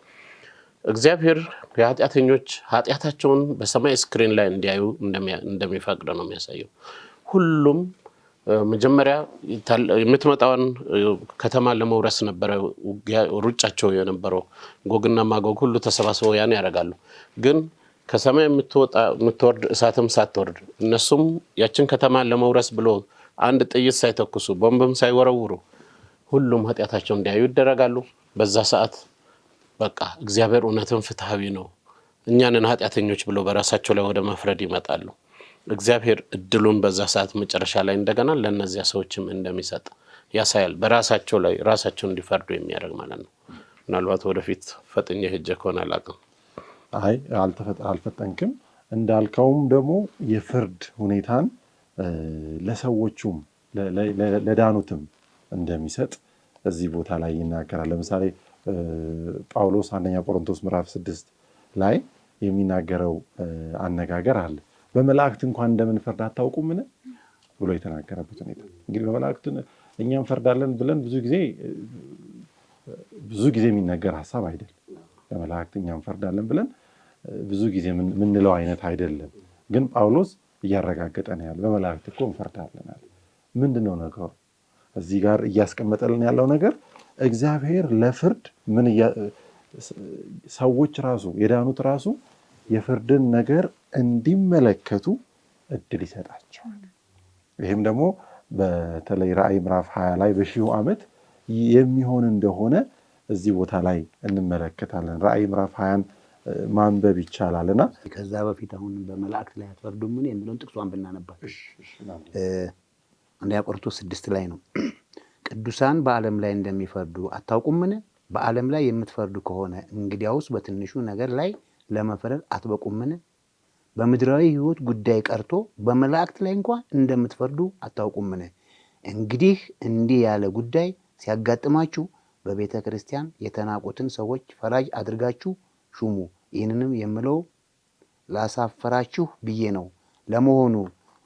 እግዚአብሔር የኃጢአተኞች ኃጢአታቸውን በሰማይ ስክሪን ላይ እንዲያዩ እንደሚፈቅድ ነው የሚያሳየው። ሁሉም መጀመሪያ የምትመጣውን ከተማ ለመውረስ ነበረ ሩጫቸው የነበረው። ጎግና ማጎግ ሁሉ ተሰባስበው ያን ያደርጋሉ። ግን ከሰማይ የምትወርድ እሳትም ሳትወርድ እነሱም ያችን ከተማ ለመውረስ ብሎ አንድ ጥይት ሳይተኩሱ ቦምብም ሳይወረውሩ ሁሉም ኃጢአታቸውን እንዲያዩ ይደረጋሉ። በዛ ሰዓት በቃ እግዚአብሔር እውነትም ፍትሃዊ ነው፣ እኛንን ኃጢአተኞች ብሎ በራሳቸው ላይ ወደ መፍረድ ይመጣሉ። እግዚአብሔር እድሉን በዛ ሰዓት መጨረሻ ላይ እንደገና ለነዚያ ሰዎችም እንደሚሰጥ ያሳያል። በራሳቸው ላይ ራሳቸው እንዲፈርዱ የሚያደርግ ማለት ነው። ምናልባት ወደፊት ፈጥኜ ሄጄ ከሆነ አላውቅም። አይ አልፈጠንክም። እንዳልከውም ደግሞ የፍርድ ሁኔታን ለሰዎቹም ለዳኑትም እንደሚሰጥ እዚህ ቦታ ላይ ይናገራል። ለምሳሌ ጳውሎስ አንደኛ ቆሮንቶስ ምዕራፍ 6 ላይ የሚናገረው አነጋገር አለ። በመላእክት እንኳን እንደምንፈርድ አታውቁምን ብሎ የተናገረበት ሁኔታ። እንግዲህ በመላእክት እኛም ፈርዳለን ብለን ብዙ ጊዜ የሚነገር ሀሳብ አይደለም። በመላእክት እኛም ፈርዳለን ብለን ብዙ ጊዜ የምንለው አይነት አይደለም። ግን ጳውሎስ እያረጋገጠ ነው ያለው፣ በመላእክት እኮ እንፈርዳለን አለ። ምንድነው ነገሩ? እዚህ ጋር እያስቀመጠልን ያለው ነገር እግዚአብሔር ለፍርድ ሰዎች ራሱ የዳኑት ራሱ የፍርድን ነገር እንዲመለከቱ እድል ይሰጣቸዋል። ይህም ደግሞ በተለይ ራእይ ምዕራፍ 20 ላይ በሺሁ ዓመት የሚሆን እንደሆነ እዚህ ቦታ ላይ እንመለከታለን። ራእይ ምዕራፍ 20 ማንበብ ይቻላልና ከዛ በፊት አሁን በመላእክት ላይ አትፈርዱምን የሚለውን ጥቅሷን ብናነባት አንደኛ ቆሮንቶስ 6 ላይ ነው። ቅዱሳን በዓለም ላይ እንደሚፈርዱ አታውቁምን? በዓለም ላይ የምትፈርዱ ከሆነ እንግዲያውስ በትንሹ ነገር ላይ ለመፍረድ አትበቁምን? በምድራዊ ሕይወት ጉዳይ ቀርቶ በመላእክት ላይ እንኳን እንደምትፈርዱ አታውቁምን? እንግዲህ እንዲህ ያለ ጉዳይ ሲያጋጥማችሁ በቤተ ክርስቲያን የተናቁትን ሰዎች ፈራጅ አድርጋችሁ ሹሙ። ይህንንም የምለው ላሳፈራችሁ ብዬ ነው። ለመሆኑ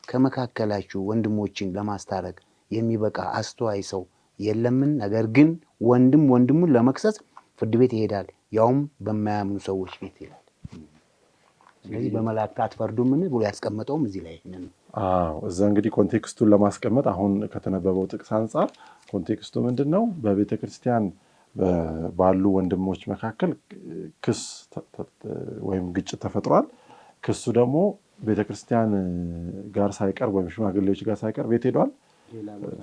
ከመካከላችሁ ወንድሞችን ለማስታረቅ የሚበቃ አስተዋይ ሰው የለምን? ነገር ግን ወንድም ወንድሙን ለመክሰስ ፍርድ ቤት ይሄዳል፣ ያውም በማያምኑ ሰዎች ቤት ይላል። ስለዚህ በመላእክት አትፈርዱምን ብሎ ያስቀመጠውም እዚህ ላይ ነው። እዛ እንግዲህ ኮንቴክስቱን ለማስቀመጥ አሁን ከተነበበው ጥቅስ አንጻር ኮንቴክስቱ ምንድነው? በቤተ ክርስቲያን ባሉ ወንድሞች መካከል ክስ ወይም ግጭት ተፈጥሯል። ክሱ ደግሞ ቤተ ክርስቲያን ጋር ሳይቀር ወይም ሽማግሌዎች ጋር ሳይቀር ቤት ሄዷል።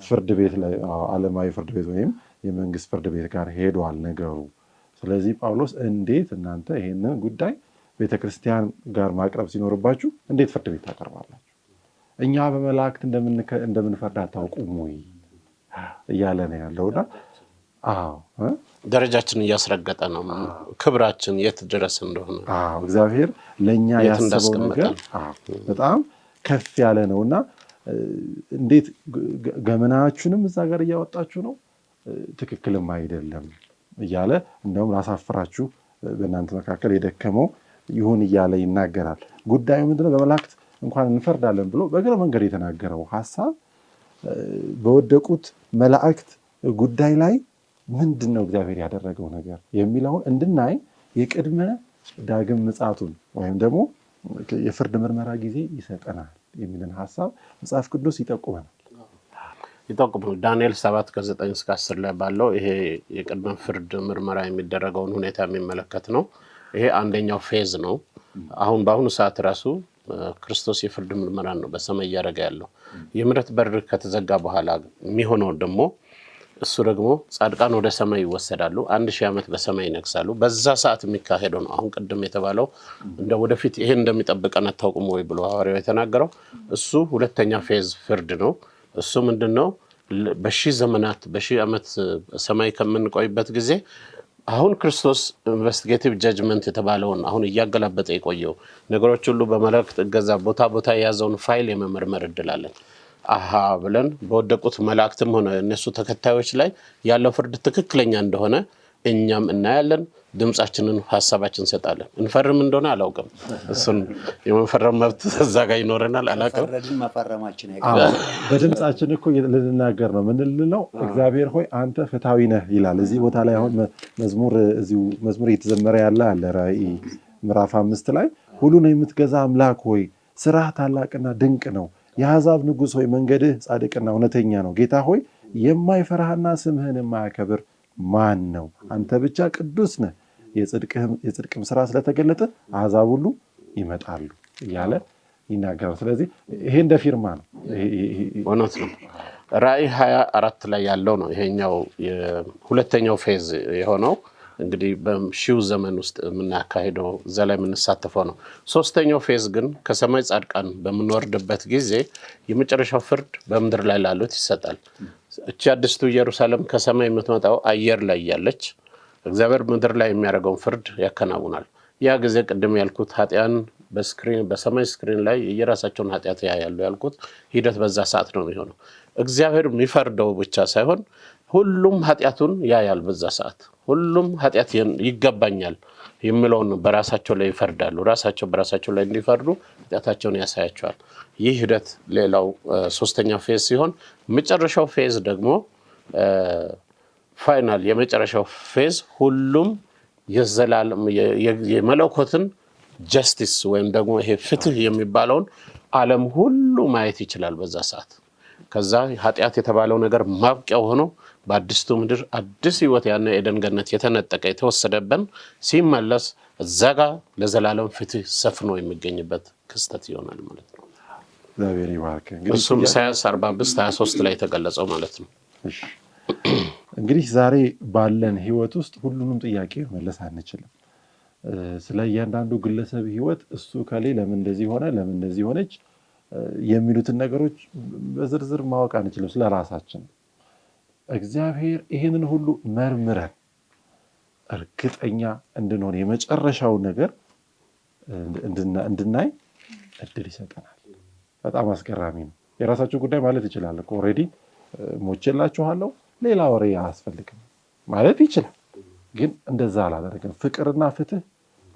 ፍርድ ቤት ላይ ዓለማዊ ፍርድ ቤት ወይም የመንግስት ፍርድ ቤት ጋር ሄዷል ነገሩ። ስለዚህ ጳውሎስ እንዴት እናንተ ይሄንን ጉዳይ ቤተ ክርስቲያን ጋር ማቅረብ ሲኖርባችሁ እንዴት ፍርድ ቤት ታቀርባላችሁ? እኛ በመላእክት እንደምንፈርድ አታውቁም ወይ እያለ ነው ያለውና ደረጃችን እያስረገጠ ነው። ክብራችን የት ድረስ እንደሆነ እግዚአብሔር ለኛ ያሰበው ነገር በጣም ከፍ ያለ ነውና እንዴት ገመናችሁንም እዛ ጋር እያወጣችሁ ነው? ትክክልም አይደለም እያለ እንደውም ላሳፍራችሁ በእናንተ መካከል የደከመው ይሁን እያለ ይናገራል። ጉዳዩ ምንድነው? በመላእክት እንኳን እንፈርዳለን ብሎ በእግረ መንገድ የተናገረው ሐሳብ በወደቁት መላእክት ጉዳይ ላይ ምንድነው እግዚአብሔር ያደረገው ነገር የሚለውን እንድናይ የቅድመ ዳግም ምጽአቱን ወይም ደግሞ የፍርድ ምርመራ ጊዜ ይሰጠናል የሚልን ሐሳብ መጽሐፍ ቅዱስ ይጠቁመናል። ዳንኤል 7:9-10 ላይ ባለው ይሄ የቅድመ ፍርድ ምርመራ የሚደረገውን ሁኔታ የሚመለከት ነው። ይሄ አንደኛው ፌዝ ነው። አሁን በአሁኑ ሰዓት ራሱ ክርስቶስ የፍርድ ምርመራ ነው በሰማይ እያደረገ ያለው። የምሕረት በር ከተዘጋ በኋላ የሚሆነው ደግሞ እሱ ደግሞ ጻድቃን ወደ ሰማይ ይወሰዳሉ፣ 1000 ዓመት በሰማይ ይነግሳሉ። በዛ ሰዓት የሚካሄደው ነው አሁን ቅድም የተባለው እንደ ወደፊት ይሄን እንደሚጠብቀን አታውቁም ወይ ብሎ ሐዋርያው የተናገረው እሱ ሁለተኛ ፌዝ ፍርድ ነው። እሱ ምንድነው? በሺህ ዘመናት በሺህ ዓመት ሰማይ ከምንቆይበት ጊዜ አሁን ክርስቶስ ኢንቨስቲጌቲቭ ጀጅመንት የተባለውን አሁን እያገላበጠ የቆየው ነገሮች ሁሉ በመላእክት እገዛ ቦታ የያዘውን ፋይል የመመርመር እድል አለን። ብለን በወደቁት መላእክትም ሆነ እነሱ ተከታዮች ላይ ያለው ፍርድ ትክክለኛ እንደሆነ እኛም እናያለን። ድምጻችንን ሐሳባችን እንሰጣለን። እንፈርም እንደሆነ አላውቅም። እሱን የመፈረም መብት እዛ ጋር ይኖረናል። አላውቅም። በድምጻችን እኮ ልንናገር ነው። ምን ልንለው? እግዚአብሔር ሆይ አንተ ፍትሃዊ ነህ ይላል። እዚህ ቦታ ላይ አሁን መዝሙር እየተዘመረ ያለ አለ። ራእይ ምዕራፍ 5 ላይ ሁሉን የምትገዛ አምላክ ሆይ ስራህ ታላቅና ድንቅ ነው። የአሕዛብ ንጉሥ ሆይ መንገድህ ጻድቅና እውነተኛ ነው። ጌታ ሆይ የማይፈራህና ስምህን የማያከብር ማን ነው? አንተ ብቻ ቅዱስ ነህ። የጽድቅም ስራ ስለተገለጠ አሕዛብ ሁሉ ይመጣሉ እያለ ይናገራል። ስለዚህ ይሄ እንደ ፊርማ ነው። እውነት ነው። ራእይ 24 ላይ ያለው ነው ይሄኛው የሁለተኛው ፌዝ የሆነው። እንግዲህ በሺው ዘመን ውስጥ የምናካሄደው እዛ ላይ የምንሳተፈው ነው። ሶስተኛው ፌዝ ግን ከሰማይ ጻድቃን በምንወርድበት ጊዜ የመጨረሻው ፍርድ በምድር ላይ ላሉት ይሰጣል። እቺ አዲስቱ ኢየሩሳሌም ከሰማይ የምትመጣው አየር ላይ ያለች እግዚአብሔር ምድር ላይ የሚያደርገውን ፍርድ ያከናውናል። ያ ጊዜ ቅድም ያልኩት ኃጢያን በሰማይ ስክሪን ላይ የራሳቸውን ኃጢአት ያያሉ ያልኩት ሂደት በዛ ሰዓት ነው የሚሆነው። እግዚአብሔር የሚፈርደው ብቻ ሳይሆን ሁሉም ኃጢአቱን ያያል። በዛ ሰዓት ሁሉም ኃጢአት ይገባኛል የሚለውን በራሳቸው ላይ ይፈርዳሉ። ራሳቸው በራሳቸው ላይ እንዲፈርዱ ኃጢአታቸውን ያሳያቸዋል። ይህ ሂደት ሌላው ሶስተኛው ፌዝ ሲሆን መጨረሻው ፌዝ ደግሞ ፋይናል የመጨረሻው ፌዝ ሁሉም የዘላለም የመለኮትን ጀስቲስ ወይም ደግሞ ይሄ ፍትህ የሚባለውን ዓለም ሁሉ ማየት ይችላል በዛ ሰዓት። ከዛ ኃጢአት የተባለው ነገር ማብቂያው ሆኖ በአዲስቱ ምድር አዲስ ህይወት ያነ ኤደን ገነት የተነጠቀ የተወሰደበን ሲመለስ እዛ ጋር ለዘላለም ፍትህ ሰፍኖ የሚገኝበት ክስተት ይሆናል ማለት ነው። እግዚአብሔር ይባርክ። እሱም ኢሳይያስ 45:23 ላይ የተገለጸው ማለት ነው። እንግዲህ ዛሬ ባለን ህይወት ውስጥ ሁሉንም ጥያቄ መለስ አንችልም። ስለ እያንዳንዱ ግለሰብ ህይወት እሱ ከሌ ለምን እንደዚህ ሆነ ለምን እንደዚህ ሆነች የሚሉትን ነገሮች በዝርዝር ማወቅ አንችልም ስለ ራሳችን። እግዚአብሔር ይሄንን ሁሉ መርምረን እርግጠኛ እንድንሆን የመጨረሻው ነገር እንድናይ እድል ይሰጠናል። በጣም አስገራሚ ነው። የራሳችሁ ጉዳይ ማለት ይችላል እኮ ኦልሬዲ ሞቼላችኋለሁ ሌላ ወሬ አያስፈልግም ማለት ይችላል። ግን እንደዛ አላደረገም። ፍቅርና ፍትህ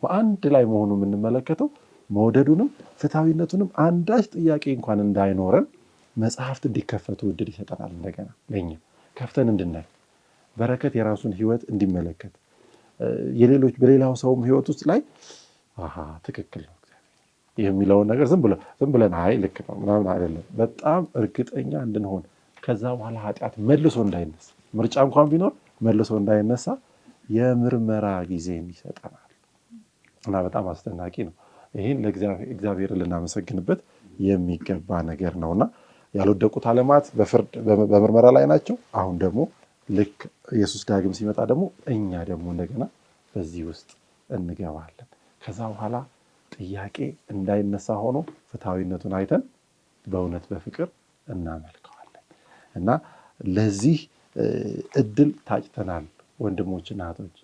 በአንድ ላይ መሆኑ የምንመለከተው መውደዱንም ፍትሃዊነቱንም አንዳች ጥያቄ እንኳን እንዳይኖረን መጽሐፍት እንዲከፈቱ እድል ይሰጠናል። እንደገና ለኛ ከፍተን እንድናይ በረከት የራሱን ህይወት እንዲመለከት የሌሎች በሌላው ሰውም ህይወት ውስጥ ላይ ትክክል ነው የሚለውን ነገር ዝም ብለን አይ ልክ ነው ምናምን አይደለም። በጣም እርግጠኛ እንድንሆን ከዛ በኋላ ኃጢአት መልሶ እንዳይነሳ ምርጫ እንኳን ቢኖር መልሶ እንዳይነሳ የምርመራ ጊዜ ይሰጠናል እና በጣም አስደናቂ ነው። ይህን ለእግዚአብሔር ልናመሰግንበት የሚገባ ነገር ነውና ያልወደቁት ዓለማት በፍርድ በምርመራ ላይ ናቸው። አሁን ደግሞ ልክ ኢየሱስ ዳግም ሲመጣ ደግሞ እኛ ደግሞ እንደገና በዚህ ውስጥ እንገባለን። ከዛ በኋላ ጥያቄ እንዳይነሳ ሆኖ ፍትሐዊነቱን አይተን በእውነት በፍቅር እናመልከዋለን እና ለዚህ እድል ታጭተናል ወንድሞችና እህቶች።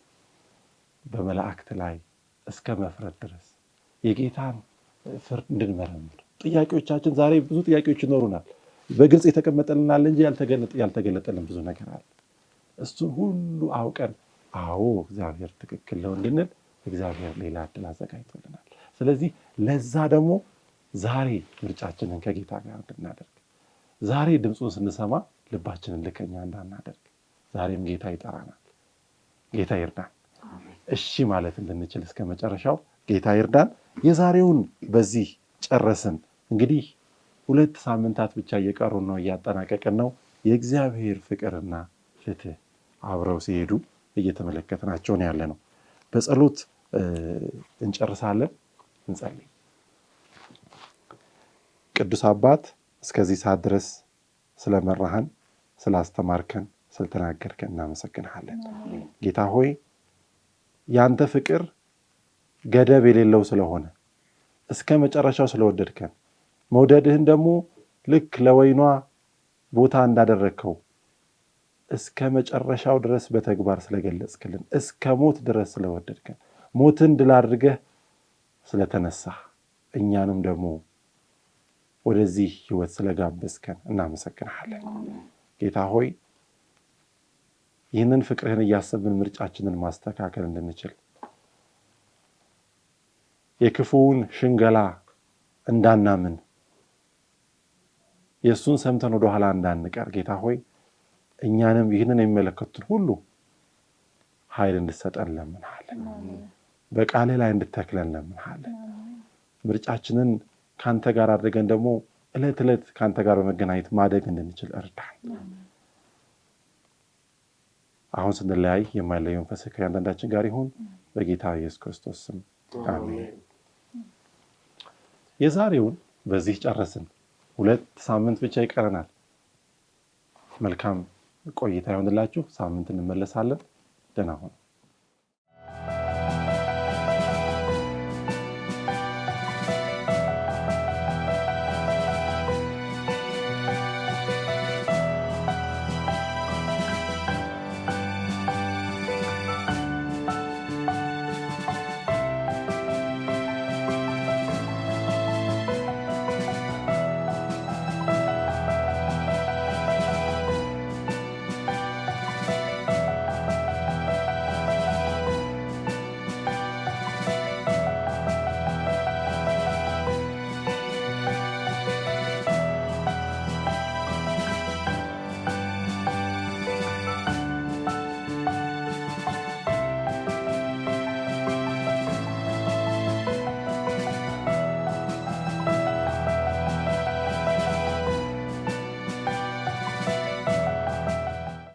በመላእክት ላይ እስከ መፍረድ ድረስ የጌታን ፍርድ እንድንመረምር ጥያቄዎቻችን ዛሬ ብዙ ጥያቄዎች ይኖሩናል። በግልጽ የተቀመጠልናል እንጂ ያልተገለጠልን ብዙ ነገር አለ። እሱን ሁሉ አውቀን አዎ እግዚአብሔር ትክክል ነው እንድንል እግዚአብሔር ሌላ እድል አዘጋጅቶልናል። ስለዚህ ለዛ ደግሞ ዛሬ ምርጫችንን ከጌታ ጋር እንድናደርግ፣ ዛሬ ድምፁን ስንሰማ ልባችንን ልከኛ እንዳናደርግ ዛሬም ጌታ ይጠራናል። ጌታ ይርዳን እሺ ማለት እንድንችል እስከ መጨረሻው ጌታ ይርዳን። የዛሬውን በዚህ ጨረስን። እንግዲህ 2 ሳምንታት ብቻ እየቀሩ ነው፣ እያጠናቀቅን ነው። የእግዚአብሔር ፍቅርና ፍትህ አብረው ሲሄዱ እየተመለከትናቸው ነው ያለ ነው። በጸሎት እንጨርሳለን። እንጸልይ። ቅዱስ አባት እስከዚህ ሰዓት ድረስ ስለመራህን፣ ስላስተማርከን፣ ስለተናገርከን እናመሰግንሃለን። ጌታ ሆይ ያንተ ፍቅር ገደብ የሌለው ስለሆነ እስከ መጨረሻው ስለወደድከን መውደድህን ደግሞ ልክ ለወይኗ ቦታ እንዳደረግከው እስከ መጨረሻው ድረስ በተግባር ስለገለጽክልን እስከ ሞት ድረስ ስለወደድከን ሞትን ድል አድርገህ ስለተነሳህ እኛንም ደግሞ ወደዚህ ህይወት ስለጋበዝከን እናመሰግንሃለን። ጌታ ሆይ ይህንን ፍቅርህን እያሰብን ምርጫችንን ማስተካከል እንድንችል የክፉውን ሽንገላ እንዳናምን የእሱን ሰምተን ወደ ኋላ እንዳንቀር ጌታ ሆይ እኛንም ይህንን የሚመለከቱትን ሁሉ ኃይል እንድትሰጠን ለምንሃለን። በቃልህ ላይ እንድትተክለን ለምንሃለን። ምርጫችንን ካንተ ጋር አድርገን ደግሞ ዕለት ዕለት ካንተ ጋር በመገናኘት ማደግ እንድንችል እርዳን። አሁን ስንለያይ የማይለየው መንፈስህ ከእያንዳንዳችን ጋር ይሁን፣ በጌታ ኢየሱስ ክርስቶስ ስም አሜን። የዛሬውን በዚህ ጨረስን። 2 ሳምንት ብቻ ይቀረናል። መልካም ቆይታ ይሆንላችሁ። ሳምንት እንመለሳለን። ደህና ሁኑ።